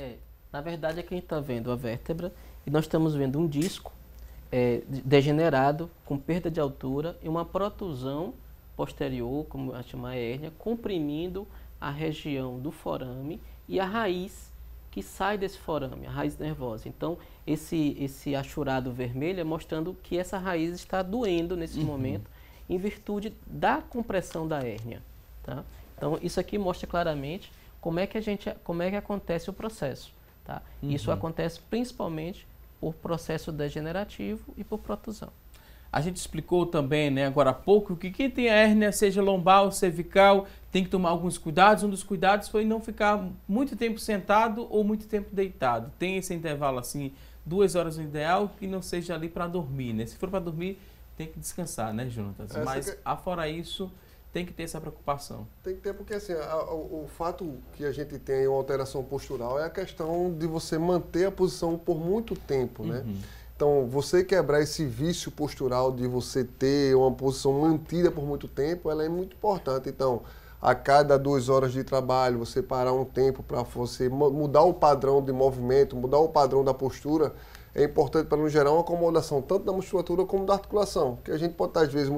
Na verdade, aqui a gente está vendo a vértebra e nós estamos vendo um disco degenerado, com perda de altura e uma protusão posterior, como a chama hérnia, comprimindo a região do forame e a raiz que sai desse forame, a raiz nervosa. Então, esse achurado vermelho é mostrando que essa raiz está doendo nesse momento em virtude da compressão da hérnia, tá? Então, isso aqui mostra claramente como é que acontece o processo. Tá? Isso acontece principalmente por processo degenerativo e por protusão. A gente explicou também, né, agora há pouco, que quem tem a hérnia, seja lombar ou cervical, tem que tomar alguns cuidados. Um dos cuidados foi não ficar muito tempo sentado ou muito tempo deitado. Tem esse intervalo assim, 2 horas no ideal, que não seja ali para dormir, né? Se for para dormir, tem que descansar, né, Jonatas? Mas, afora isso, tem que ter essa preocupação. Tem que ter, porque assim, o fato que a gente tem uma alteração postural é a questão de você manter a posição por muito tempo, né? Então, você quebrar esse vício postural de você ter uma posição mantida por muito tempo, ela é muito importante. Então, a cada 2 horas de trabalho, você parar um tempo para você mudar o padrão de movimento, mudar o padrão da postura, é importante para não gerar uma acomodação tanto da musculatura como da articulação. Que a gente pode estar, às vezes,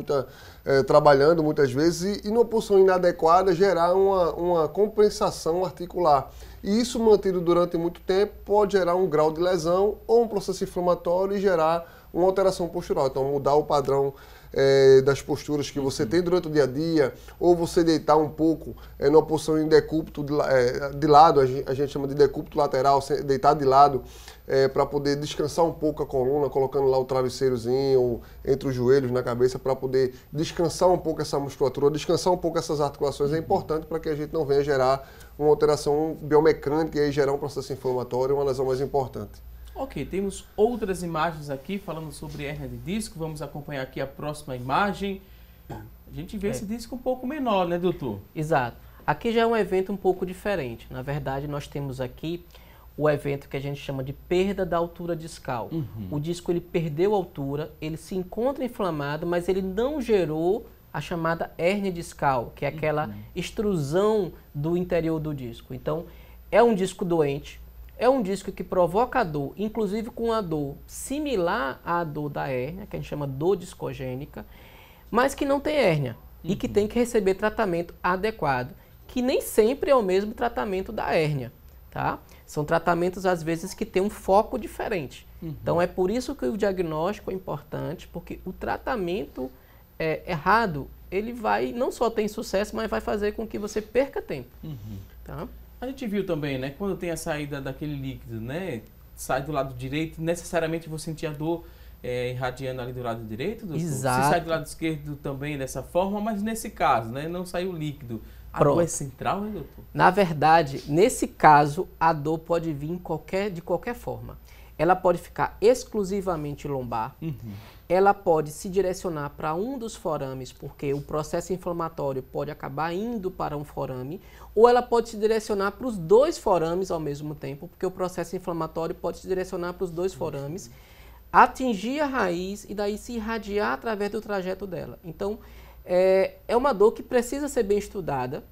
trabalhando muitas vezes e numa posição inadequada gerar uma compensação articular. E isso mantido durante muito tempo pode gerar um grau de lesão ou um processo inflamatório e gerar uma alteração postural. Então, mudar o padrão das posturas que você tem durante o dia a dia, ou você deitar um pouco numa posição em decúbito de lado, a gente chama de decúbito lateral, deitar de lado, para poder descansar um pouco a coluna, colocando lá o travesseirozinho entre os joelhos na cabeça, para poder descansar um pouco essa musculatura, descansar um pouco essas articulações, é importante para que a gente não venha gerar uma alteração biomecânica e aí gerar um processo inflamatório, uma lesão mais importante. Ok, temos outras imagens aqui falando sobre hérnia de disco. Vamos acompanhar aqui a próxima imagem. A gente vê esse disco um pouco menor, né, doutor? Exato. Aqui já é um evento um pouco diferente. Na verdade, nós temos aqui o evento que a gente chama de perda da altura discal. O disco ele perdeu a altura, ele se encontra inflamado, mas ele não gerou a chamada hérnia discal, que é aquela extrusão do interior do disco. Então, é um disco doente. É um disco que provoca dor, inclusive com a dor similar à dor da hérnia, que a gente chama dor discogênica, mas que não tem hérnia e que tem que receber tratamento adequado, que nem sempre é o mesmo tratamento da hérnia, tá? São tratamentos, às vezes, que têm um foco diferente. Então, é por isso que o diagnóstico é importante, porque o tratamento errado, ele vai não só ter sucesso, mas vai fazer com que você perca tempo, tá? A gente viu também, né, quando tem a saída daquele líquido, né, sai do lado direito, necessariamente vou sentir a dor irradiando ali do lado direito, doutor? Exato. Se sai do lado esquerdo também dessa forma, mas nesse caso, né, não saiu líquido. A dor é central, né, doutor? Na verdade, nesse caso, a dor pode vir de qualquer forma. Ela pode ficar exclusivamente lombar, ela pode se direcionar para um dos forames, porque o processo inflamatório pode acabar indo para um forame, ou ela pode se direcionar para os 2 forames ao mesmo tempo, porque o processo inflamatório pode se direcionar para os 2 forames, atingir a raiz e daí se irradiar através do trajeto dela. Então, é uma dor que precisa ser bem estudada,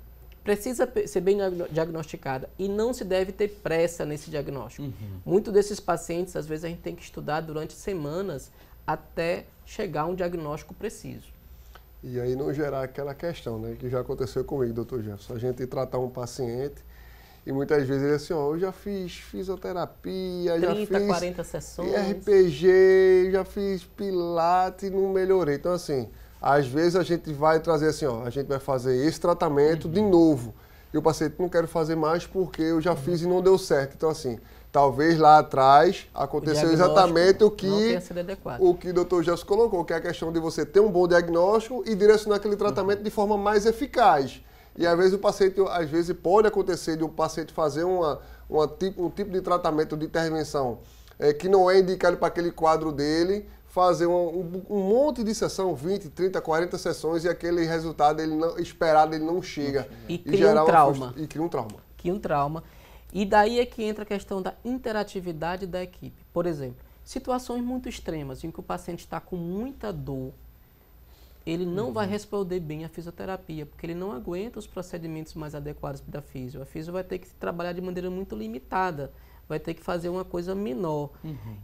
precisa ser bem diagnosticada e não se deve ter pressa nesse diagnóstico. Muitos desses pacientes, às vezes, a gente tem que estudar durante semanas até chegar a um diagnóstico preciso. E aí não gerar aquela questão, né, que já aconteceu comigo, doutor Jefferson. A gente tratar um paciente e muitas vezes ele assim, ó, eu já fiz fisioterapia, 30, já fiz 40 sessões, RPG, já fiz pilates e não melhorei. Então, assim, às vezes a gente vai trazer assim, ó, a gente vai fazer esse tratamento de novo. E o paciente não quer fazer mais porque eu já fiz e não deu certo. Então, assim, talvez lá atrás aconteceu exatamente o que o doutor Jefferson colocou, que é a questão de você ter um bom diagnóstico e direcionar aquele tratamento de forma mais eficaz. E às vezes o paciente, às vezes pode acontecer de o paciente fazer um tipo de tratamento de intervenção que não é indicado para aquele quadro dele, fazer um monte de sessão, 20, 30, 40 sessões e aquele resultado esperado ele não chega. E cria um trauma. E cria um trauma. Cria um trauma. E daí é que entra a questão da interatividade da equipe. Por exemplo, situações muito extremas em que o paciente está com muita dor, ele não vai responder bem à fisioterapia, porque ele não aguenta os procedimentos mais adequados da fisio. A fisio vai ter que trabalhar de maneira muito limitada, vai ter que fazer uma coisa menor.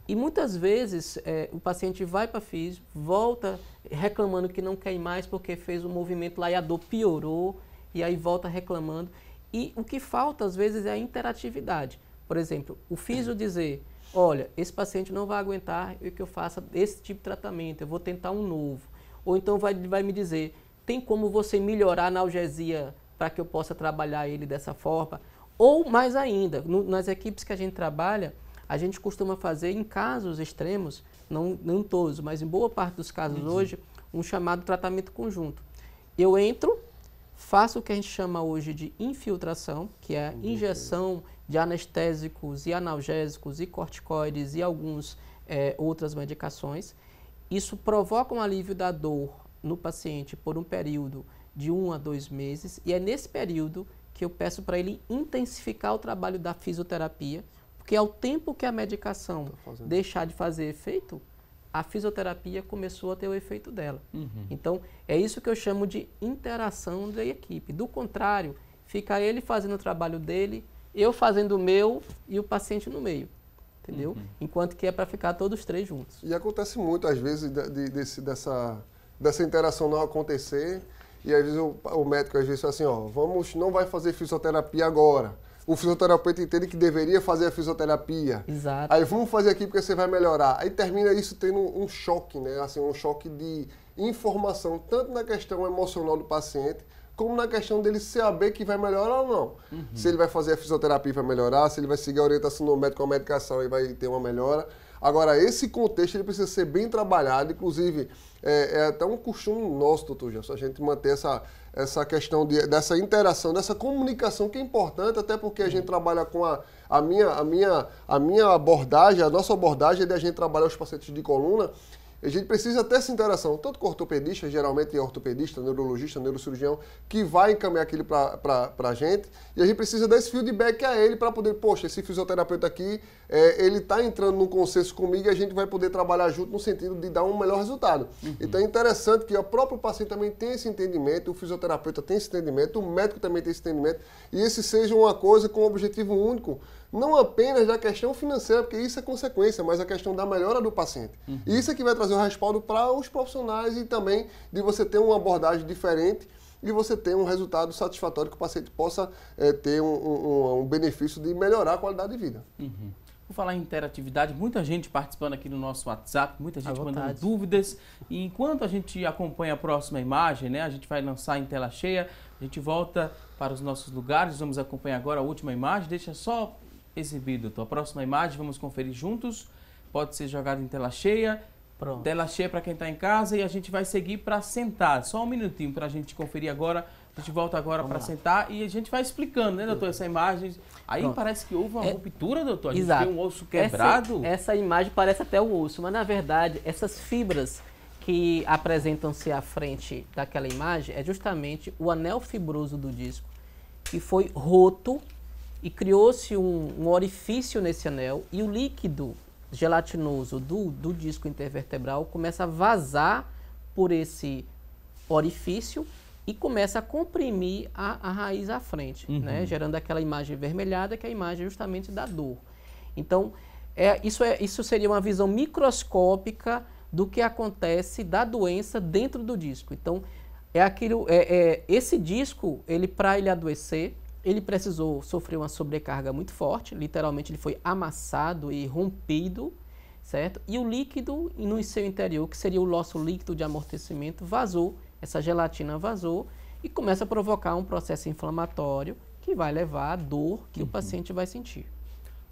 E muitas vezes o paciente vai para a fisio, volta reclamando que não quer ir mais porque fez um movimento lá e a dor piorou, e aí volta reclamando. E o que falta, às vezes, é a interatividade. Por exemplo, o fisio dizer, olha, esse paciente não vai aguentar que eu faça esse tipo de tratamento, eu vou tentar um novo. Ou então vai me dizer, tem como você melhorar a analgesia para que eu possa trabalhar ele dessa forma? Ou mais ainda, nas equipes que a gente trabalha, a gente costuma fazer em casos extremos, não todos, mas em boa parte dos casos hoje, um chamado tratamento conjunto. Eu entro, faço o que a gente chama hoje de infiltração, que é a injeção de anestésicos e analgésicos e corticoides e algumas outras medicações. Isso provoca um alívio da dor no paciente por um período de 1 a 2 meses, e é nesse período que eu peço para ele intensificar o trabalho da fisioterapia, porque ao tempo que a medicação deixar de fazer efeito, a fisioterapia começou a ter o efeito dela. Então, é isso que eu chamo de interação da equipe. Do contrário, fica ele fazendo o trabalho dele, eu fazendo o meu e o paciente no meio. Entendeu? Enquanto que é para ficar todos três juntos. E acontece muito, às vezes, dessa interação não acontecer, e às vezes o médico às vezes fala assim, ó, não vai fazer fisioterapia agora. O fisioterapeuta entende que deveria fazer a fisioterapia. Exato. Aí vamos fazer aqui porque você vai melhorar. Aí termina isso tendo um choque, né? Assim, um choque de informação, tanto na questão emocional do paciente, como na questão dele saber que vai melhorar ou não. Se ele vai fazer a fisioterapia e vai melhorar, se ele vai seguir a orientação do médico com a medicação e vai ter uma melhora. Agora, esse contexto ele precisa ser bem trabalhado, inclusive é até um costume nosso, doutor Jefferson, a gente manter essa questão dessa interação, dessa comunicação que é importante, até porque a gente trabalha com a minha abordagem, a nossa abordagem é de a gente trabalhar os pacientes de coluna. A gente precisa ter essa interação, tanto com o ortopedista, geralmente é ortopedista, neurologista, neurocirurgião, que vai encaminhar aquilo para a gente, e a gente precisa dar esse feedback a ele para poder, poxa, esse fisioterapeuta aqui, ele está entrando num consenso comigo e a gente vai poder trabalhar junto no sentido de dar um melhor resultado. Então é interessante que o próprio paciente também tenha esse entendimento, o fisioterapeuta tem esse entendimento, o médico também tem esse entendimento, e esse seja uma coisa com um objetivo único, não apenas da questão financeira, porque isso é consequência, mas a questão da melhora do paciente. E isso é que vai trazer o respaldo para os profissionais e também de você ter uma abordagem diferente e você ter um resultado satisfatório que o paciente possa ter um benefício de melhorar a qualidade de vida. Vou falar em interatividade, muita gente participando aqui no nosso WhatsApp, muita gente mandando dúvidas. E enquanto a gente acompanha a próxima imagem, né, a gente vai lançar em tela cheia, a gente volta para os nossos lugares, vamos acompanhar agora a última imagem, deixa só exibir, doutor. A próxima imagem, vamos conferir juntos, pode ser jogada em tela cheia. Pronto. Tela cheia para quem está em casa e a gente vai seguir para sentar. Só um minutinho para a gente conferir agora. A gente volta agora para sentar e a gente vai explicando, né, doutor, essa imagem. Aí Pronto. Parece que houve uma ruptura, doutor. A gente Exato. tem um osso quebrado. Essa imagem parece até o osso, mas na verdade essas fibras que apresentam-se à frente daquela imagem é justamente o anel fibroso do disco que foi roto e criou-se um orifício nesse anel e o líquido gelatinoso do disco intervertebral começa a vazar por esse orifício e começa a comprimir a raiz à frente, né? Gerando aquela imagem vermelhada, que é a imagem justamente da dor. Então, isso seria uma visão microscópica do que acontece da doença dentro do disco. Então, esse disco, para ele adoecer, ele precisou sofrer uma sobrecarga muito forte, literalmente ele foi amassado e rompido, certo? E o líquido no seu interior, que seria o nosso líquido de amortecimento, vazou, essa gelatina vazou e começa a provocar um processo inflamatório que vai levar à dor que o paciente vai sentir.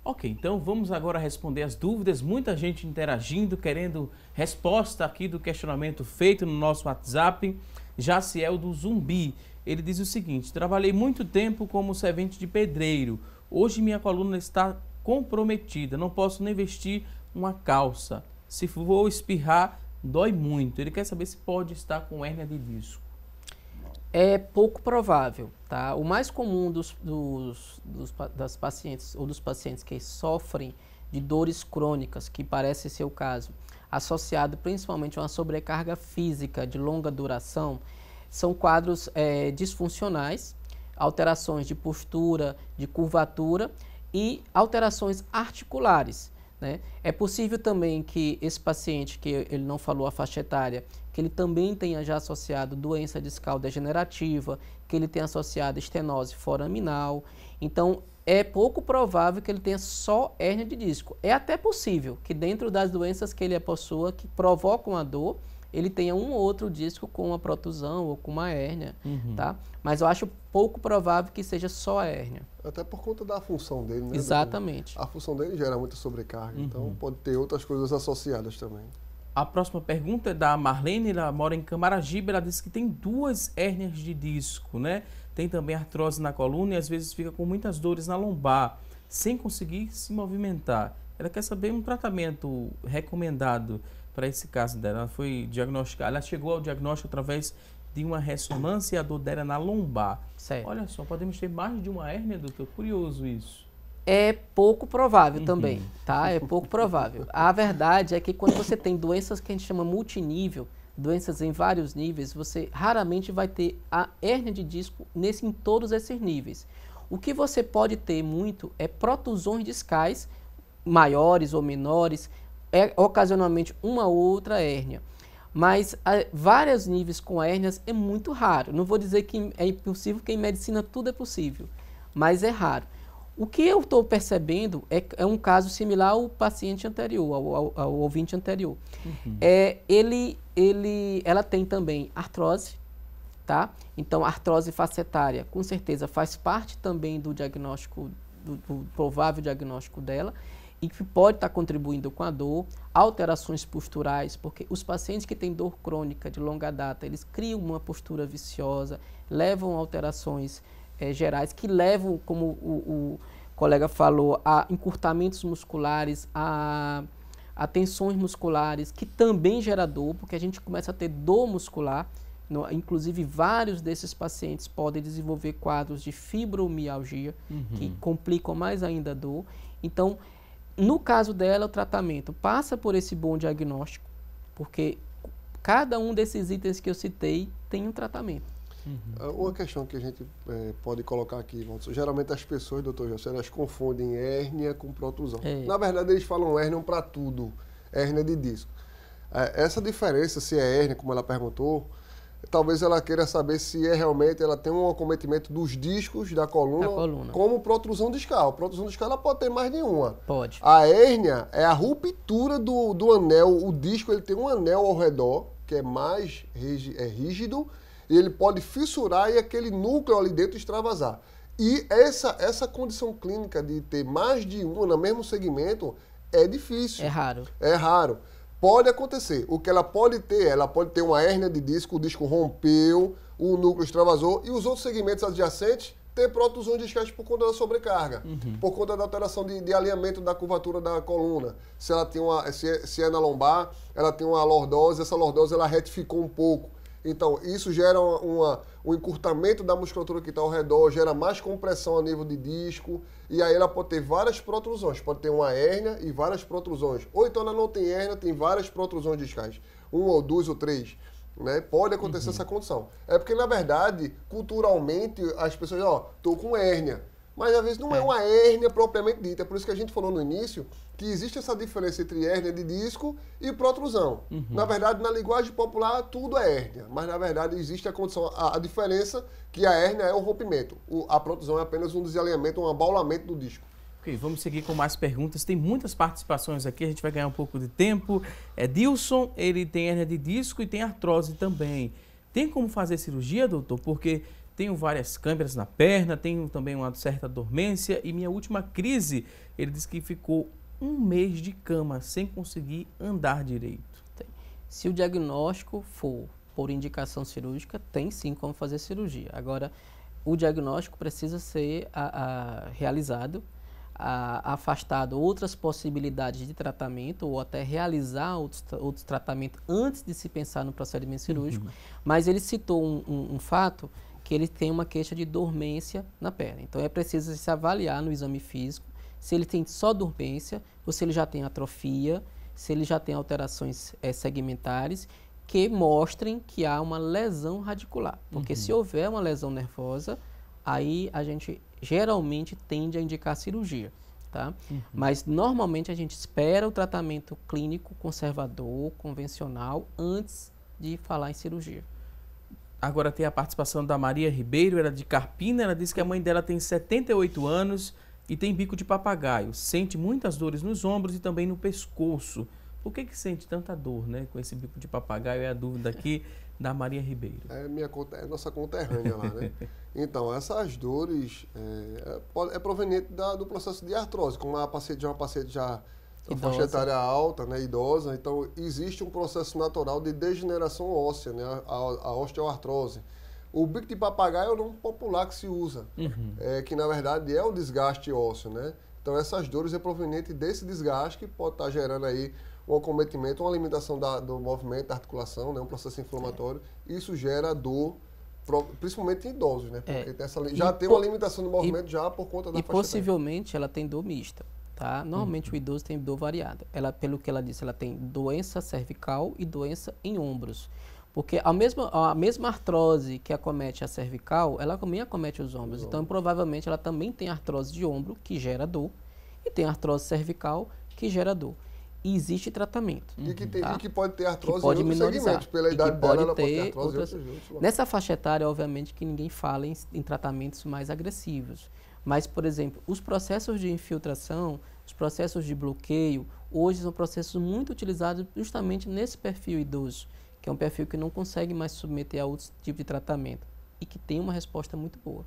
Ok, então vamos agora responder as dúvidas, muita gente interagindo, querendo resposta aqui do questionamento feito no nosso WhatsApp. Jaciel do Zumbi, ele diz o seguinte: trabalhei muito tempo como servente de pedreiro, hoje minha coluna está comprometida, não posso nem vestir uma calça, se vou espirrar dói muito. Ele quer saber se pode estar com hérnia de disco. É pouco provável, tá? O mais comum das pacientes ou dos pacientes que sofrem de dores crônicas, que parece ser o caso, associado principalmente a uma sobrecarga física de longa duração, são quadros disfuncionais, alterações de postura, de curvatura e alterações articulares, né? É possível também que esse paciente, que ele não falou a faixa etária, que ele também tenha já associado doença discal degenerativa, que ele tenha associado estenose foraminal. Então, é pouco provável que ele tenha só hérnia de disco. É até possível que dentro das doenças que ele possua, que provocam a dor, ele tenha um ou outro disco com uma protusão ou com uma hérnia, tá? Mas eu acho pouco provável que seja só a hérnia. Até por conta da função dele, né? Exatamente. A função dele gera muita sobrecarga, então pode ter outras coisas associadas também. A próxima pergunta é da Marlene, ela mora em Camaragibe, ela disse que tem 2 hérnias de disco, né? Tem também artrose na coluna e às vezes fica com muitas dores na lombar, sem conseguir se movimentar. Ela quer saber um tratamento recomendado para esse caso dela. Ela foi diagnosticada, ela chegou ao diagnóstico através de uma ressonância e a dor dela na lombar. Certo. Olha só, podemos ter mais de uma hérnia, doutor? Curioso isso. É pouco provável também, tá? É pouco provável. A verdade é que quando você tem doenças que a gente chama multinível, doenças em vários níveis, você raramente vai ter a hérnia de disco em todos esses níveis. O que você pode ter muito é protusões discais, maiores ou menores, ocasionalmente uma ou outra hérnia. Mas vários níveis com hérnias é muito raro. Não vou dizer que é impossível, porque em medicina tudo é possível, mas é raro. O que eu estou percebendo é um caso similar ao paciente anterior, ao ouvinte anterior. Ela tem também artrose, tá? Então, a artrose facetária, com certeza, faz parte também do diagnóstico, do provável diagnóstico dela, e que pode estar contribuindo com a dor, alterações posturais, porque os pacientes que têm dor crônica de longa data, eles criam uma postura viciosa, levam alterações gerais, que levam, como o colega falou, a encurtamentos musculares, a tensões musculares, que também gera dor, porque a gente começa a ter dor muscular. Inclusive, vários desses pacientes podem desenvolver quadros de fibromialgia, que complicam mais ainda a dor. Então, no caso dela, o tratamento passa por esse bom diagnóstico, porque cada um desses itens que eu citei tem um tratamento. Uma questão que a gente pode colocar aqui, geralmente as pessoas, doutor Gelson, elas confundem hérnia com protusão. Na verdade, eles falam hérnia para tudo, hérnia de disco. Essa diferença, se é hérnia, como ela perguntou, talvez ela queira saber se realmente ela tem um acometimento dos discos da coluna, como protrusão discal. Protrusão discal ela pode ter mais de uma. Pode. A hérnia é a ruptura do anel, o disco ele tem um anel ao redor, que é mais rígido, e ele pode fissurar e aquele núcleo ali dentro extravasar. E essa condição clínica de ter mais de uma no mesmo segmento é difícil. É raro. É raro. Pode acontecer. O que ela pode ter uma hérnia de disco, o disco rompeu, o núcleo extravasou, e os outros segmentos adjacentes ter protusões discais por conta da sobrecarga, por conta da alteração de alinhamento da curvatura da coluna. Se ela tem se é na lombar, ela tem uma lordose, essa lordose ela retificou um pouco. Então, isso gera um encurtamento da musculatura que está ao redor, gera mais compressão a nível de disco, e aí ela pode ter várias protrusões, pode ter uma hérnia e várias protrusões. Ou então ela não tem hérnia, tem várias protrusões discais, 1 ou 2 ou 3. Né? Pode acontecer essa condição. É porque, na verdade, culturalmente, as pessoas, estou com hérnia. Mas, às vezes, não é uma hérnia propriamente dita. É por isso que a gente falou no início que existe essa diferença entre hérnia de disco e protrusão. Na verdade, na linguagem popular, tudo é hérnia. Mas, na verdade, existe a condição, a diferença que a hérnia é o rompimento. A protrusão é apenas um desalinhamento, um abaulamento do disco. Ok, vamos seguir com mais perguntas. Tem muitas participações aqui, a gente vai ganhar um pouco de tempo. Dilson, ele tem hérnia de disco e tem artrose também. Tem como fazer cirurgia, doutor? Porque tenho várias câimbras na perna, tenho também uma certa dormência e minha última crise, ele disse que ficou 1 mês de cama sem conseguir andar direito. Se o diagnóstico for por indicação cirúrgica, tem sim como fazer cirurgia. Agora, o diagnóstico precisa ser realizado, afastado outras possibilidades de tratamento ou até realizar outros tratamentos antes de se pensar no procedimento cirúrgico. Mas ele citou um fato que ele tem uma queixa de dormência na perna. Então, é preciso se avaliar no exame físico se ele tem só dormência ou se ele já tem atrofia, se ele já tem alterações segmentares que mostrem que há uma lesão radicular. Porque se houver uma lesão nervosa, aí a gente geralmente tende a indicar cirurgia, tá? Mas normalmente a gente espera o tratamento clínico conservador, convencional, antes de falar em cirurgia. Agora tem a participação da Maria Ribeiro, ela é de Carpina, ela disse que a mãe dela tem 78 anos e tem bico de papagaio, sente muitas dores nos ombros e também no pescoço. Por que sente tanta dor, né, com esse bico de papagaio? É a dúvida aqui da Maria Ribeiro. É nossa conterrânea lá, né? Então, essas dores é proveniente do processo de artrose, como uma paciente já faixa etária alta, né, idosa. Então, existe um processo natural de degeneração óssea, né, a osteoartrose. O bico de papagaio é o nome popular que se usa, que na verdade é o desgaste ósseo, né? Então, essas dores é proveniente desse desgaste que pode estar gerando aí um acometimento, uma limitação do movimento, da articulação, né, um processo inflamatório. Isso gera dor, principalmente em idosos, né? Porque tem uma limitação do movimento já por conta da faixa etária. E possivelmente ela tem dor mista, tá? Normalmente o idoso tem dor variada. Pelo que ela disse, ela tem doença cervical e doença em ombros. Porque a mesma artrose que acomete a cervical, ela também acomete os ombros. Então, provavelmente, ela também tem artrose de ombro, que gera dor, e tem artrose cervical, que gera dor. E existe tratamento. E que pode ter artrose em outros segmentos. Pela idade dela, ela pode ter artrose em outros. Nessa faixa etária, obviamente, que ninguém fala em tratamentos mais agressivos. Mas, por exemplo, os processos de infiltração, os processos de bloqueio, hoje são processos muito utilizados justamente nesse perfil idoso, que é um perfil que não consegue mais submeter a outros tipos de tratamento e que tem uma resposta muito boa.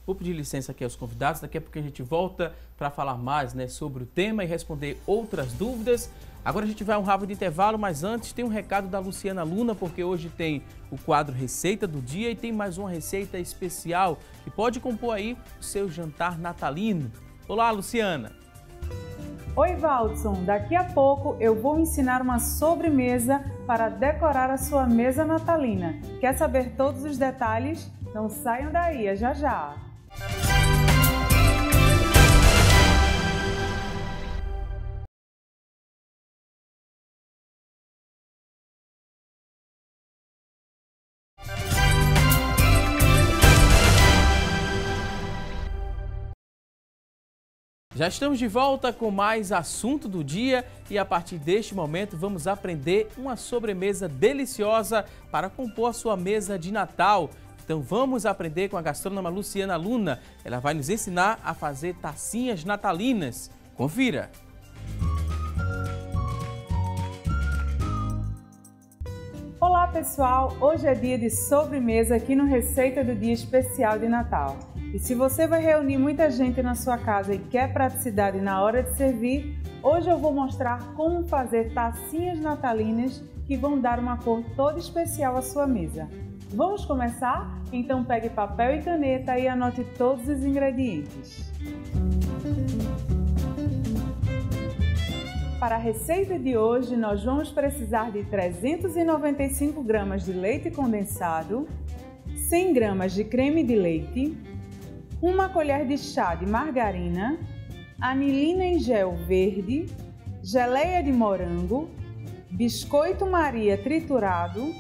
Vou pedir licença aqui aos convidados, daqui a pouco a gente volta para falar mais, né, sobre o tema e responder outras dúvidas. Agora a gente vai a um rápido intervalo, mas antes tem um recado da Luciana Luna, porque hoje tem o quadro Receita do Dia e tem mais uma receita especial que pode compor aí o seu jantar natalino. Olá, Luciana! Oi, Valdson! Daqui a pouco eu vou ensinar uma sobremesa para decorar a sua mesa natalina. Quer saber todos os detalhes? Não saiam daí, é já já! Já estamos de volta com mais assunto do dia e a partir deste momento vamos aprender uma sobremesa deliciosa para compor a sua mesa de Natal. Então vamos aprender com a gastrônoma Luciana Luna. Ela vai nos ensinar a fazer tacinhas natalinas. Confira! Olá pessoal, hoje é dia de sobremesa aqui no Receita do Dia Especial de Natal. E se você vai reunir muita gente na sua casa e quer praticidade na hora de servir, hoje eu vou mostrar como fazer tacinhas natalinas que vão dar uma cor toda especial à sua mesa. Vamos começar? Então pegue papel e caneta e anote todos os ingredientes. Para a receita de hoje, nós vamos precisar de 395 gramas de leite condensado, 100 gramas de creme de leite, uma colher de chá de margarina, anilina em gel verde, geleia de morango, biscoito Maria triturado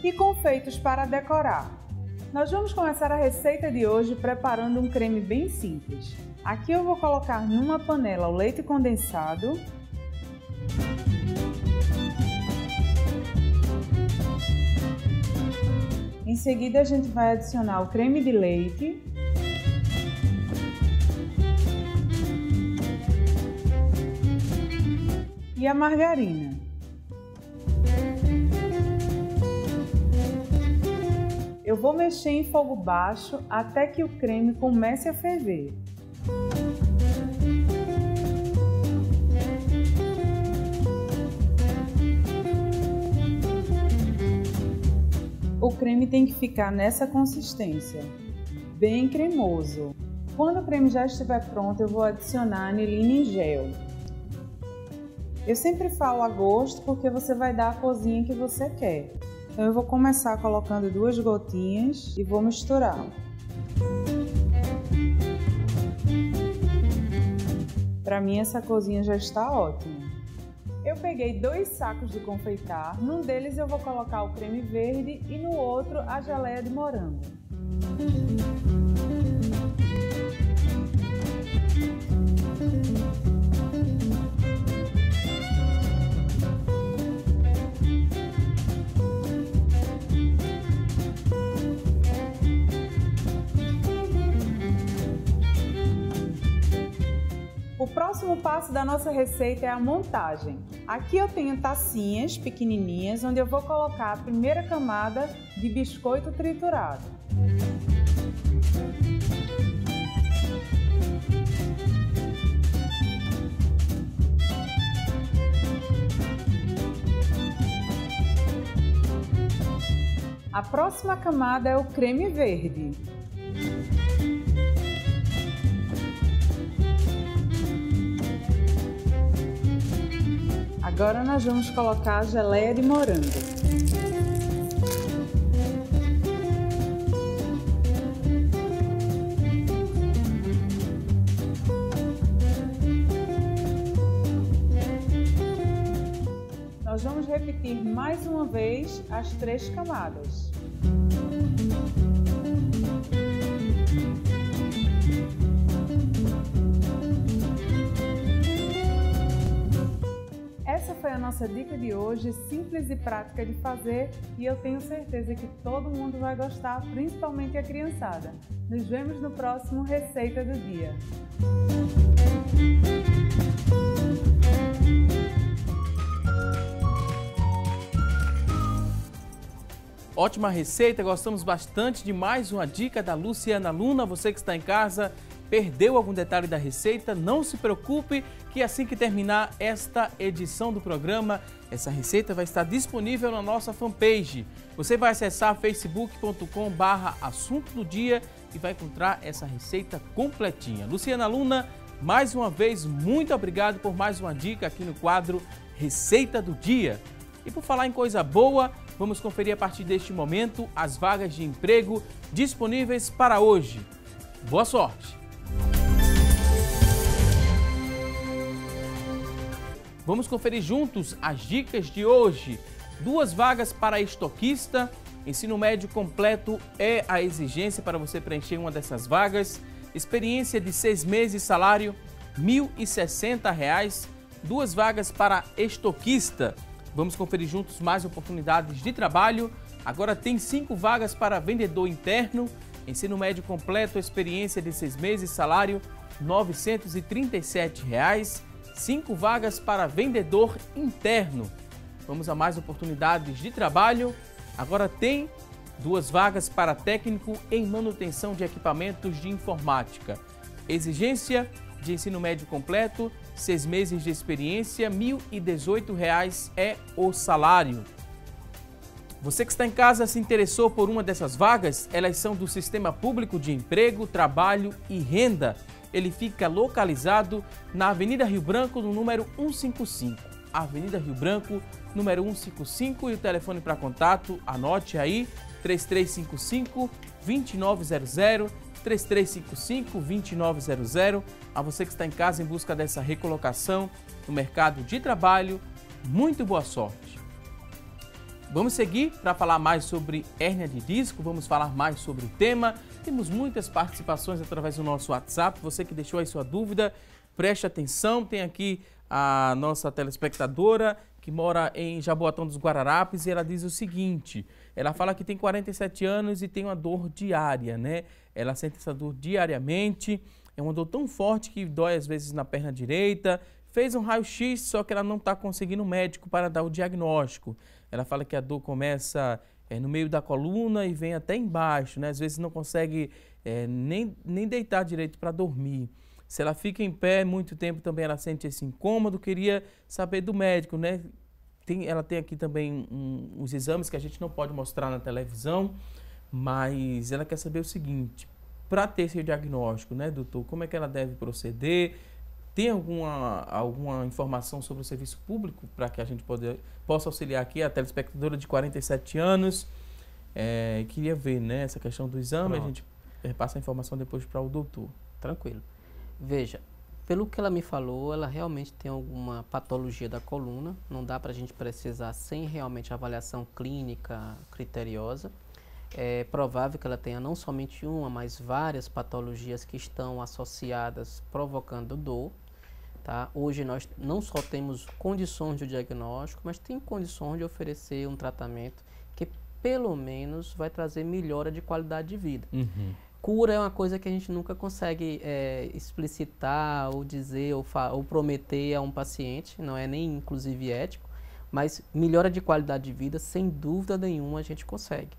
e confeitos para decorar. Nós vamos começar a receita de hoje preparando um creme bem simples. Aqui eu vou colocar numa panela o leite condensado, em seguida a gente vai adicionar o creme de leite, e a margarina. Eu vou mexer em fogo baixo até que o creme comece a ferver. O creme tem que ficar nessa consistência, bem cremoso. Quando o creme já estiver pronto, eu vou adicionar anilina em gel. Eu sempre falo a gosto porque você vai dar a corzinha que você quer. Então eu vou começar colocando 2 gotinhas e vou misturar. Para mim essa corzinha já está ótima. Eu peguei 2 sacos de confeitar, num deles eu vou colocar o creme verde e no outro a geleia de morango. O próximo passo da nossa receita é a montagem. Aqui eu tenho tacinhas pequenininhas, onde eu vou colocar a primeira camada de biscoito triturado. A próxima camada é o creme verde. Agora nós vamos colocar a geleia de morango. Nós vamos repetir mais uma vez as 3 camadas. Essa foi a nossa dica de hoje, simples e prática de fazer, e eu tenho certeza que todo mundo vai gostar, principalmente a criançada. Nos vemos no próximo Receita do Dia. Ótima receita, gostamos bastante de mais uma dica da Luciana Luna. Você que está em casa, perdeu algum detalhe da receita, não se preocupe que assim que terminar esta edição do programa, essa receita vai estar disponível na nossa fanpage. Você vai acessar facebook.com/assunto do dia e vai encontrar essa receita completinha. Luciana Luna, mais uma vez, muito obrigado por mais uma dica aqui no quadro Receita do Dia. E por falar em coisa boa, vamos conferir a partir deste momento as vagas de emprego disponíveis para hoje. Boa sorte! Vamos conferir juntos as dicas de hoje. 2 vagas para estoquista. Ensino médio completo é a exigência para você preencher uma dessas vagas. Experiência de 6 meses, salário R$ 1.060. 2 vagas para estoquista. Vamos conferir juntos mais oportunidades de trabalho. Agora tem 5 vagas para vendedor interno. Ensino médio completo, experiência de 6 meses, salário R$ 937. 5 vagas para vendedor interno. Vamos a mais oportunidades de trabalho. Agora tem 2 vagas para técnico em manutenção de equipamentos de informática. Exigência de ensino médio completo, 6 meses de experiência, R$ 1.018 é o salário. Você que está em casa se interessou por uma dessas vagas? Elas são do Sistema Público de Emprego, Trabalho e Renda. Ele fica localizado na Avenida Rio Branco, no número 155. Avenida Rio Branco, número 155, e o telefone para contato, anote aí, 3355-2900, 3355-2900. A você que está em casa em busca dessa recolocação no mercado de trabalho, muito boa sorte. Vamos seguir para falar mais sobre hérnia de disco, vamos falar mais sobre o tema. Temos muitas participações através do nosso WhatsApp. Você que deixou aí sua dúvida, preste atenção. Tem aqui a nossa telespectadora que mora em Jaboatão dos Guararapes e ela diz o seguinte: ela fala que tem 47 anos e tem uma dor diária, né? Ela sente essa dor diariamente, é uma dor tão forte que dói às vezes na perna direita. Fez um raio-x, só que ela não está conseguindo um médico para dar o diagnóstico. Ela fala que a dor começa no meio da coluna e vem até embaixo, né? Às vezes não consegue nem deitar direito para dormir. Se ela fica em pé muito tempo também ela sente esse incômodo. Queria saber do médico, né? Ela tem aqui também os exames que a gente não pode mostrar na televisão, mas ela quer saber o seguinte: para ter esse diagnóstico, né, doutor, como é que ela deve proceder? Tem alguma informação sobre o serviço público para que a gente possa auxiliar aqui a telespectadora de 47 anos? Queria ver, né, essa questão do exame. Pronto. A gente passa a informação depois para o doutor. Tranquilo. Veja, pelo que ela me falou, ela realmente tem alguma patologia da coluna. Não dá para a gente precisar sem realmente avaliação clínica criteriosa. É provável que ela tenha não somente uma, mas várias patologias que estão associadas provocando dor. Tá? Hoje nós não só temos condições de diagnóstico, mas tem condições de oferecer um tratamento que pelo menos vai trazer melhora de qualidade de vida. Uhum. cura é uma coisa que a gente nunca consegue explicitar ou dizer ou prometer a um paciente, não é nem inclusive ético, mas melhora de qualidade de vida, sem dúvida nenhuma, a gente consegue.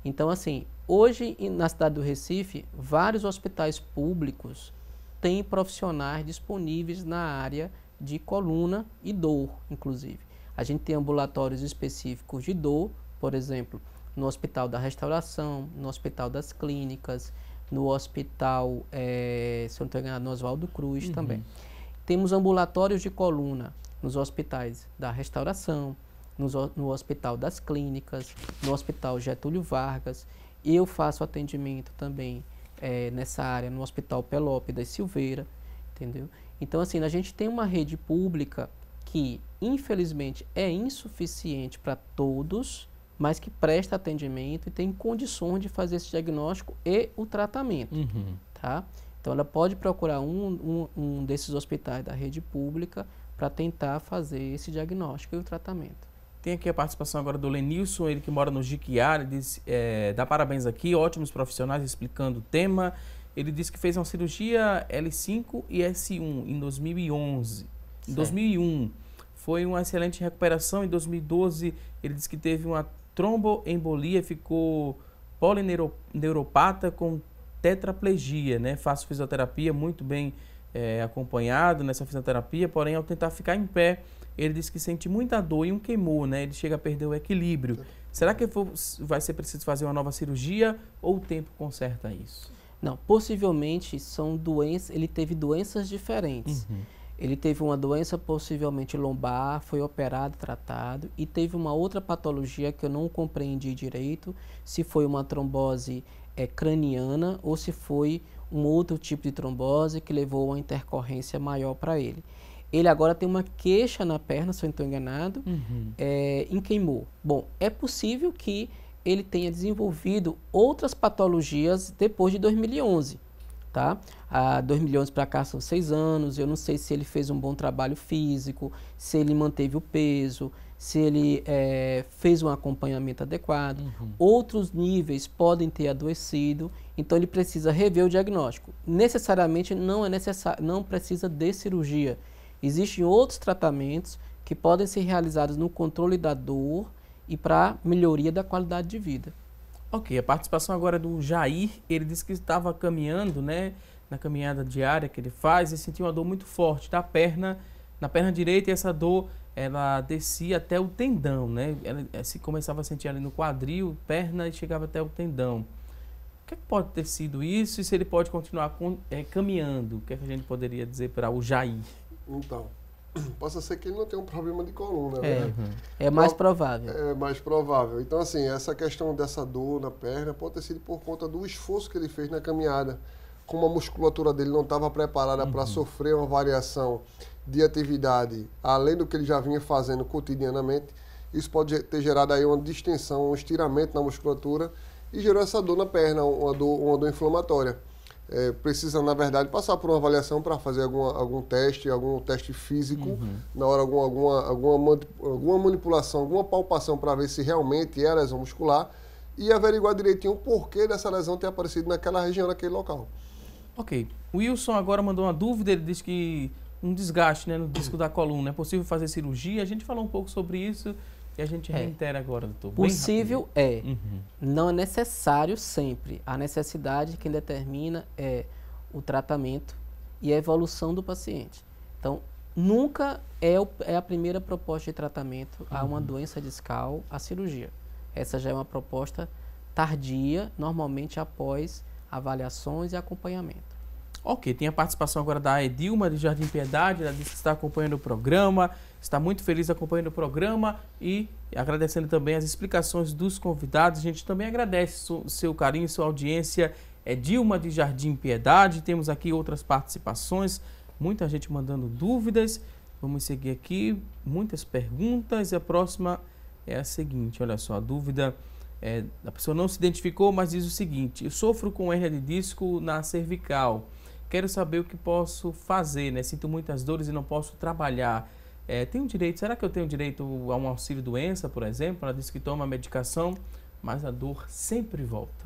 Então, assim, hoje na cidade do Recife, vários hospitais públicos têm profissionais disponíveis na área de coluna e dor, inclusive. A gente tem ambulatórios específicos de dor, por exemplo, no Hospital da Restauração, no Hospital das Clínicas, no Hospital, se eu não estou enganado, no Oswaldo Cruz também. Temos ambulatórios de coluna nos hospitais da Restauração, no Hospital das Clínicas, no Hospital Getúlio Vargas. Eu faço atendimento também nessa área no Hospital Pelópidas Silveira, entendeu? Então, assim, a gente tem uma rede pública que, infelizmente, é insuficiente para todos, mas que presta atendimento e tem condições de fazer esse diagnóstico e o tratamento, tá? Então, ela pode procurar um desses hospitais da rede pública para tentar fazer esse diagnóstico e o tratamento. Tem aqui a participação agora do Lenilson, ele que mora no Jiquiá, ele diz, dá parabéns aqui, ótimos profissionais explicando o tema. Ele disse que fez uma cirurgia L5 e S1 em 2011. Em 2001 foi uma excelente recuperação. Em 2012 ele disse que teve uma tromboembolia, ficou polineuropata com tetraplegia, né? Faço fisioterapia, muito bem acompanhado nessa fisioterapia, porém ao tentar ficar em pé, ele disse que sente muita dor e um queimou, né? Ele chega a perder o equilíbrio. Será que vai ser preciso fazer uma nova cirurgia ou o tempo conserta isso? Não, possivelmente são doenças, ele teve doenças diferentes. Ele teve uma doença possivelmente lombar, foi operado, tratado, e teve uma outra patologia que eu não compreendi direito, se foi uma trombose craniana ou se foi um outro tipo de trombose que levou a uma intercorrência maior para ele. Ele agora tem uma queixa na perna, se eu não estou enganado, em queimou. Bom, é possível que ele tenha desenvolvido outras patologias depois de 2011, tá? 2011 para cá são 6 anos, eu não sei se ele fez um bom trabalho físico, se ele manteve o peso, se ele fez um acompanhamento adequado. Outros níveis podem ter adoecido, então ele precisa rever o diagnóstico. Necessariamente não precisa de cirurgia. Existem outros tratamentos que podem ser realizados no controle da dor e para melhoria da qualidade de vida. Ok, a participação agora é do Jair. Ele disse que estava caminhando, né, na caminhada diária que ele faz, e sentiu uma dor muito forte na perna direita, e essa dor ela descia até o tendão, né? Ela se começava a sentir ali no quadril, perna, e chegava até o tendão. O que pode ter sido isso, e se ele pode continuar caminhando? O que a gente poderia dizer para o Jair? Então, possa ser que ele não tenha um problema de coluna, né? É mais provável. É mais provável. Então, assim, essa questão dessa dor na perna pode ter sido por conta do esforço que ele fez na caminhada. Como a musculatura dele não estava preparada para sofrer uma variação de atividade, além do que ele já vinha fazendo cotidianamente, isso pode ter gerado aí uma distensão, um estiramento na musculatura e gerou essa dor na perna, uma dor inflamatória. Precisa, na verdade, passar por uma avaliação para fazer algum teste físico, na hora alguma manipulação, alguma palpação para ver se realmente é lesão muscular e averiguar direitinho o porquê dessa lesão ter aparecido naquela região, naquele local. Ok. O Wilson agora mandou uma dúvida, ele diz que um desgaste, né, no disco da coluna, é possível fazer cirurgia? A gente falou um pouco sobre isso e a gente reitera agora, doutor. Possível não é necessário sempre. A necessidade quem determina é o tratamento e a evolução do paciente. Então, nunca é a primeira proposta de tratamento a uma doença discal, a cirurgia. Essa já é uma proposta tardia, normalmente após avaliações e acompanhamento. Ok, tem a participação agora da Edilma de Jardim Piedade, ela disse que está acompanhando o programa, está muito feliz acompanhando o programa e agradecendo também as explicações dos convidados. A gente também agradece o seu carinho, sua audiência. Edilma de Jardim Piedade, temos aqui outras participações, muita gente mandando dúvidas. Vamos seguir aqui, muitas perguntas, e a próxima é a seguinte, olha só, a dúvida a pessoa não se identificou, mas diz o seguinte: eu sofro com hérnia de disco na cervical, quero saber o que posso fazer, né? Sinto muitas dores e não posso trabalhar. Tenho direito, será que eu tenho direito a um auxílio-doença, por exemplo? Ela disse que toma medicação, mas a dor sempre volta.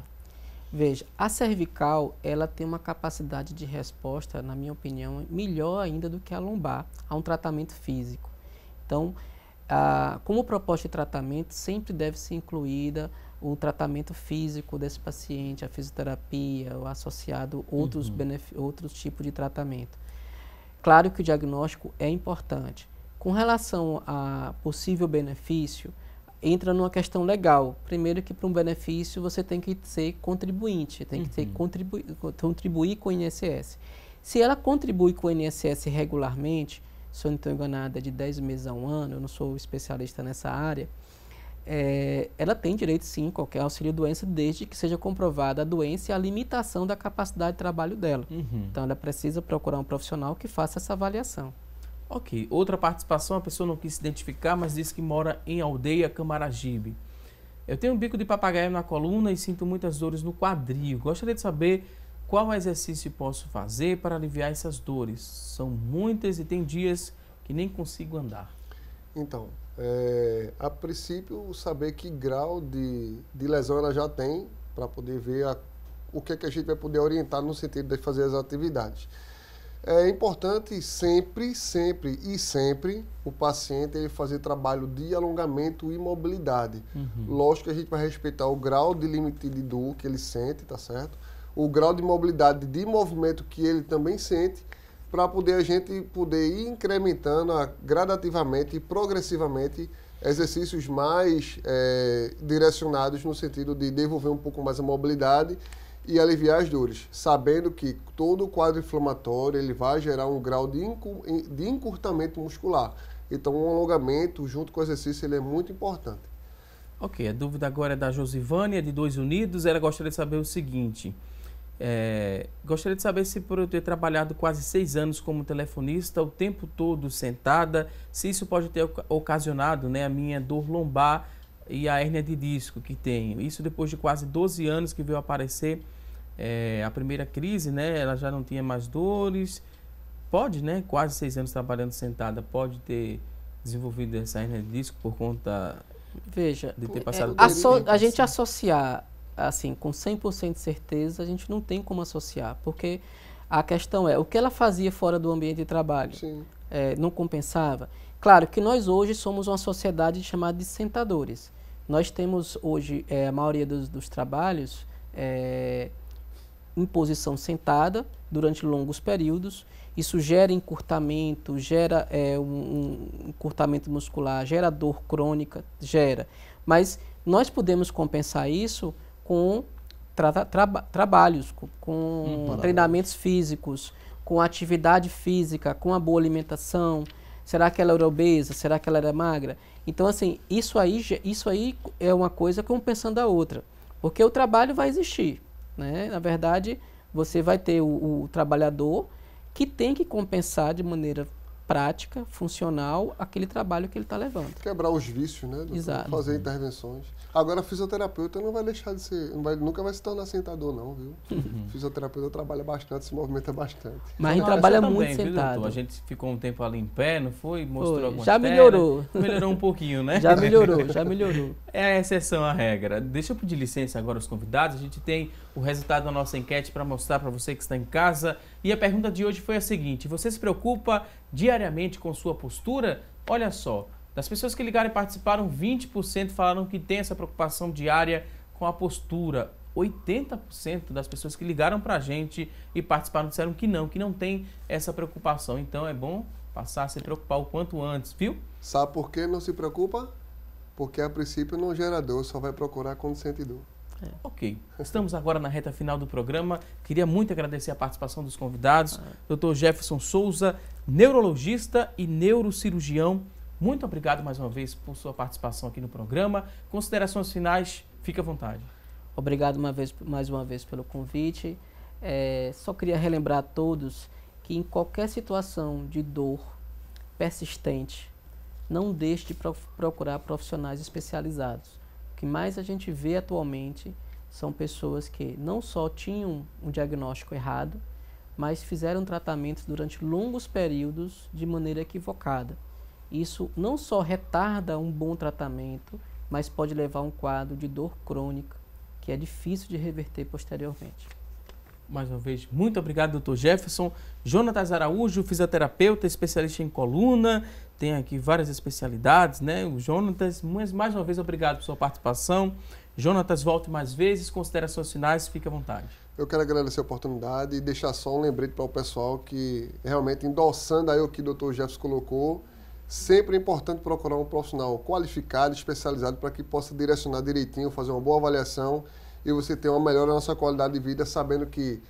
Veja, a cervical, ela tem uma capacidade de resposta, na minha opinião, melhor ainda do que a lombar, a um tratamento físico. Então, como proposta de tratamento, sempre deve ser incluída o tratamento físico desse paciente, a fisioterapia, o associado outros tipos de tratamento. Claro que o diagnóstico é importante. Com relação a possível benefício, entra numa questão legal. Primeiro que para um benefício você tem que ser contribuinte, tem que contribuir com o INSS. Se ela contribui com o INSS regularmente, se eu não estou enganado, é de 10 meses a 1 ano, eu não sou especialista nessa área, ela tem direito sim a qualquer auxílio-doença, desde que seja comprovada a doença e a limitação da capacidade de trabalho dela. Então ela precisa procurar um profissional que faça essa avaliação. Ok, outra participação, a pessoa não quis se identificar, mas disse que mora em Aldeia Camaragibe. Eu tenho um bico de papagaio na coluna e sinto muitas dores no quadril. Gostaria de saber qual exercício posso fazer para aliviar essas dores. São muitas e tem dias que nem consigo andar. Então, a princípio, saber que grau de lesão ela já tem, para poder ver o que é que a gente vai poder orientar no sentido de fazer as atividades. É importante sempre o paciente ele fazer trabalho de alongamento e mobilidade. Lógico que a gente vai respeitar o grau de limite de dor que ele sente, tá certo? O grau de mobilidade de movimento que ele também sente, para poder a gente poder ir incrementando gradativamente e progressivamente exercícios mais direcionados no sentido de desenvolver um pouco mais a mobilidade e aliviar as dores, sabendo que todo o quadro inflamatório ele vai gerar um grau de encurtamento muscular. Então, um alongamento junto com o exercício ele é muito importante. Ok, a dúvida agora é da Josivânia, de Dois Unidos. Ela gostaria de saber o seguinte: gostaria de saber se, por eu ter trabalhado quase 6 anos como telefonista, o tempo todo sentada, se isso pode ter ocasionado, né, a minha dor lombar e a hérnia de disco que tenho. Isso depois de quase 12 anos que veio aparecer a primeira crise, né? Ela já não tinha mais dores. Pode, né? Quase 6 anos trabalhando sentada, pode ter desenvolvido essa hérnia de disco por conta de ter passado... A gente associar, assim, com 100% de certeza, a gente não tem como associar, porque a questão é, o que ela fazia fora do ambiente de trabalho? Não compensava? Claro que nós hoje somos uma sociedade chamada de sentadores. Nós temos hoje, a maioria dos trabalhos em posição sentada durante longos períodos. Isso gera encurtamento, gera um encurtamento muscular, gera dor crônica, Mas nós podemos compensar isso com trabalhos, com treinamentos físicos, com atividade física, com a boa alimentação. Será que ela era obesa? Será que ela era magra? Então, assim, isso aí é uma coisa compensando a outra. Porque o trabalho vai existir, né? Na verdade, você vai ter o trabalhador que tem que compensar de maneira prática, funcional, aquele trabalho que ele está levando. Quebrar os vícios, né? Exato. Fazer intervenções. Agora, fisioterapeuta não vai deixar de ser, nunca vai se tornar sentador, não, viu? Fisioterapeuta trabalha bastante, se movimenta bastante. Mas a gente trabalha muito também, sentado. Viu, a gente ficou um tempo ali em pé, não foi? Mostrou algumas já melhorou. Melhorou um pouquinho, né? Já melhorou. É a exceção à regra. Deixa eu pedir licença agora aos convidados. A gente tem o resultado da nossa enquete para mostrar para você que está em casa. E a pergunta de hoje foi a seguinte: você se preocupa diariamente com sua postura? Olha só, das pessoas que ligaram e participaram, 20% falaram que tem essa preocupação diária com a postura. 80% das pessoas que ligaram para a gente e participaram disseram que não tem essa preocupação. Então é bom passar a se preocupar o quanto antes, viu? Sabe por que não se preocupa? Porque a princípio não gera dor, só vai procurar quando sente dor. Ok, estamos agora na reta final do programa. Queria muito agradecer a participação dos convidados. Dr. Jefferson Souza, neurologista e neurocirurgião. Muito obrigado mais uma vez por sua participação aqui no programa. Considerações finais, fique à vontade. Obrigado mais uma vez pelo convite. Só queria relembrar a todos que em qualquer situação de dor persistente, não deixe de procurar profissionais especializados. O que mais a gente vê atualmente são pessoas que não só tinham um diagnóstico errado, mas fizeram tratamentos durante longos períodos de maneira equivocada. Isso não só retarda um bom tratamento, mas pode levar a um quadro de dor crônica, que é difícil de reverter posteriormente. Mais uma vez, muito obrigado, doutor Jefferson. Jonatas Araújo, fisioterapeuta, especialista em coluna, tem aqui várias especialidades, né? O Jonatas, mas mais uma vez, obrigado por sua participação. Jonatas, volte mais vezes, considerações finais, fique à vontade. Eu quero agradecer a oportunidade e deixar só um lembrete para o pessoal que, realmente, endossando aí o que o doutor Jefferson colocou, sempre é importante procurar um profissional qualificado, especializado, para que possa direcionar direitinho, fazer uma boa avaliação e você ter uma melhora na sua qualidade de vida, sabendo que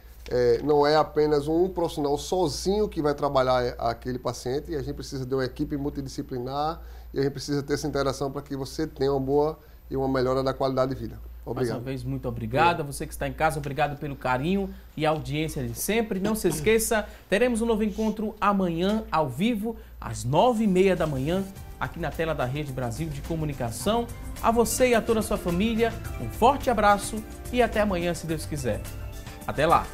não é apenas um profissional sozinho que vai trabalhar aquele paciente, e a gente precisa de uma equipe multidisciplinar e a gente precisa ter essa interação para que você tenha uma boa e uma melhora da qualidade de vida. Obrigado. Mais uma vez, muito obrigado. A você que está em casa, obrigado pelo carinho e a audiência de sempre. Não se esqueça, teremos um novo encontro amanhã, ao vivo, às 9h30 da manhã, aqui na tela da Rede Brasil de Comunicação. A você e a toda a sua família, um forte abraço e até amanhã, se Deus quiser. Até lá!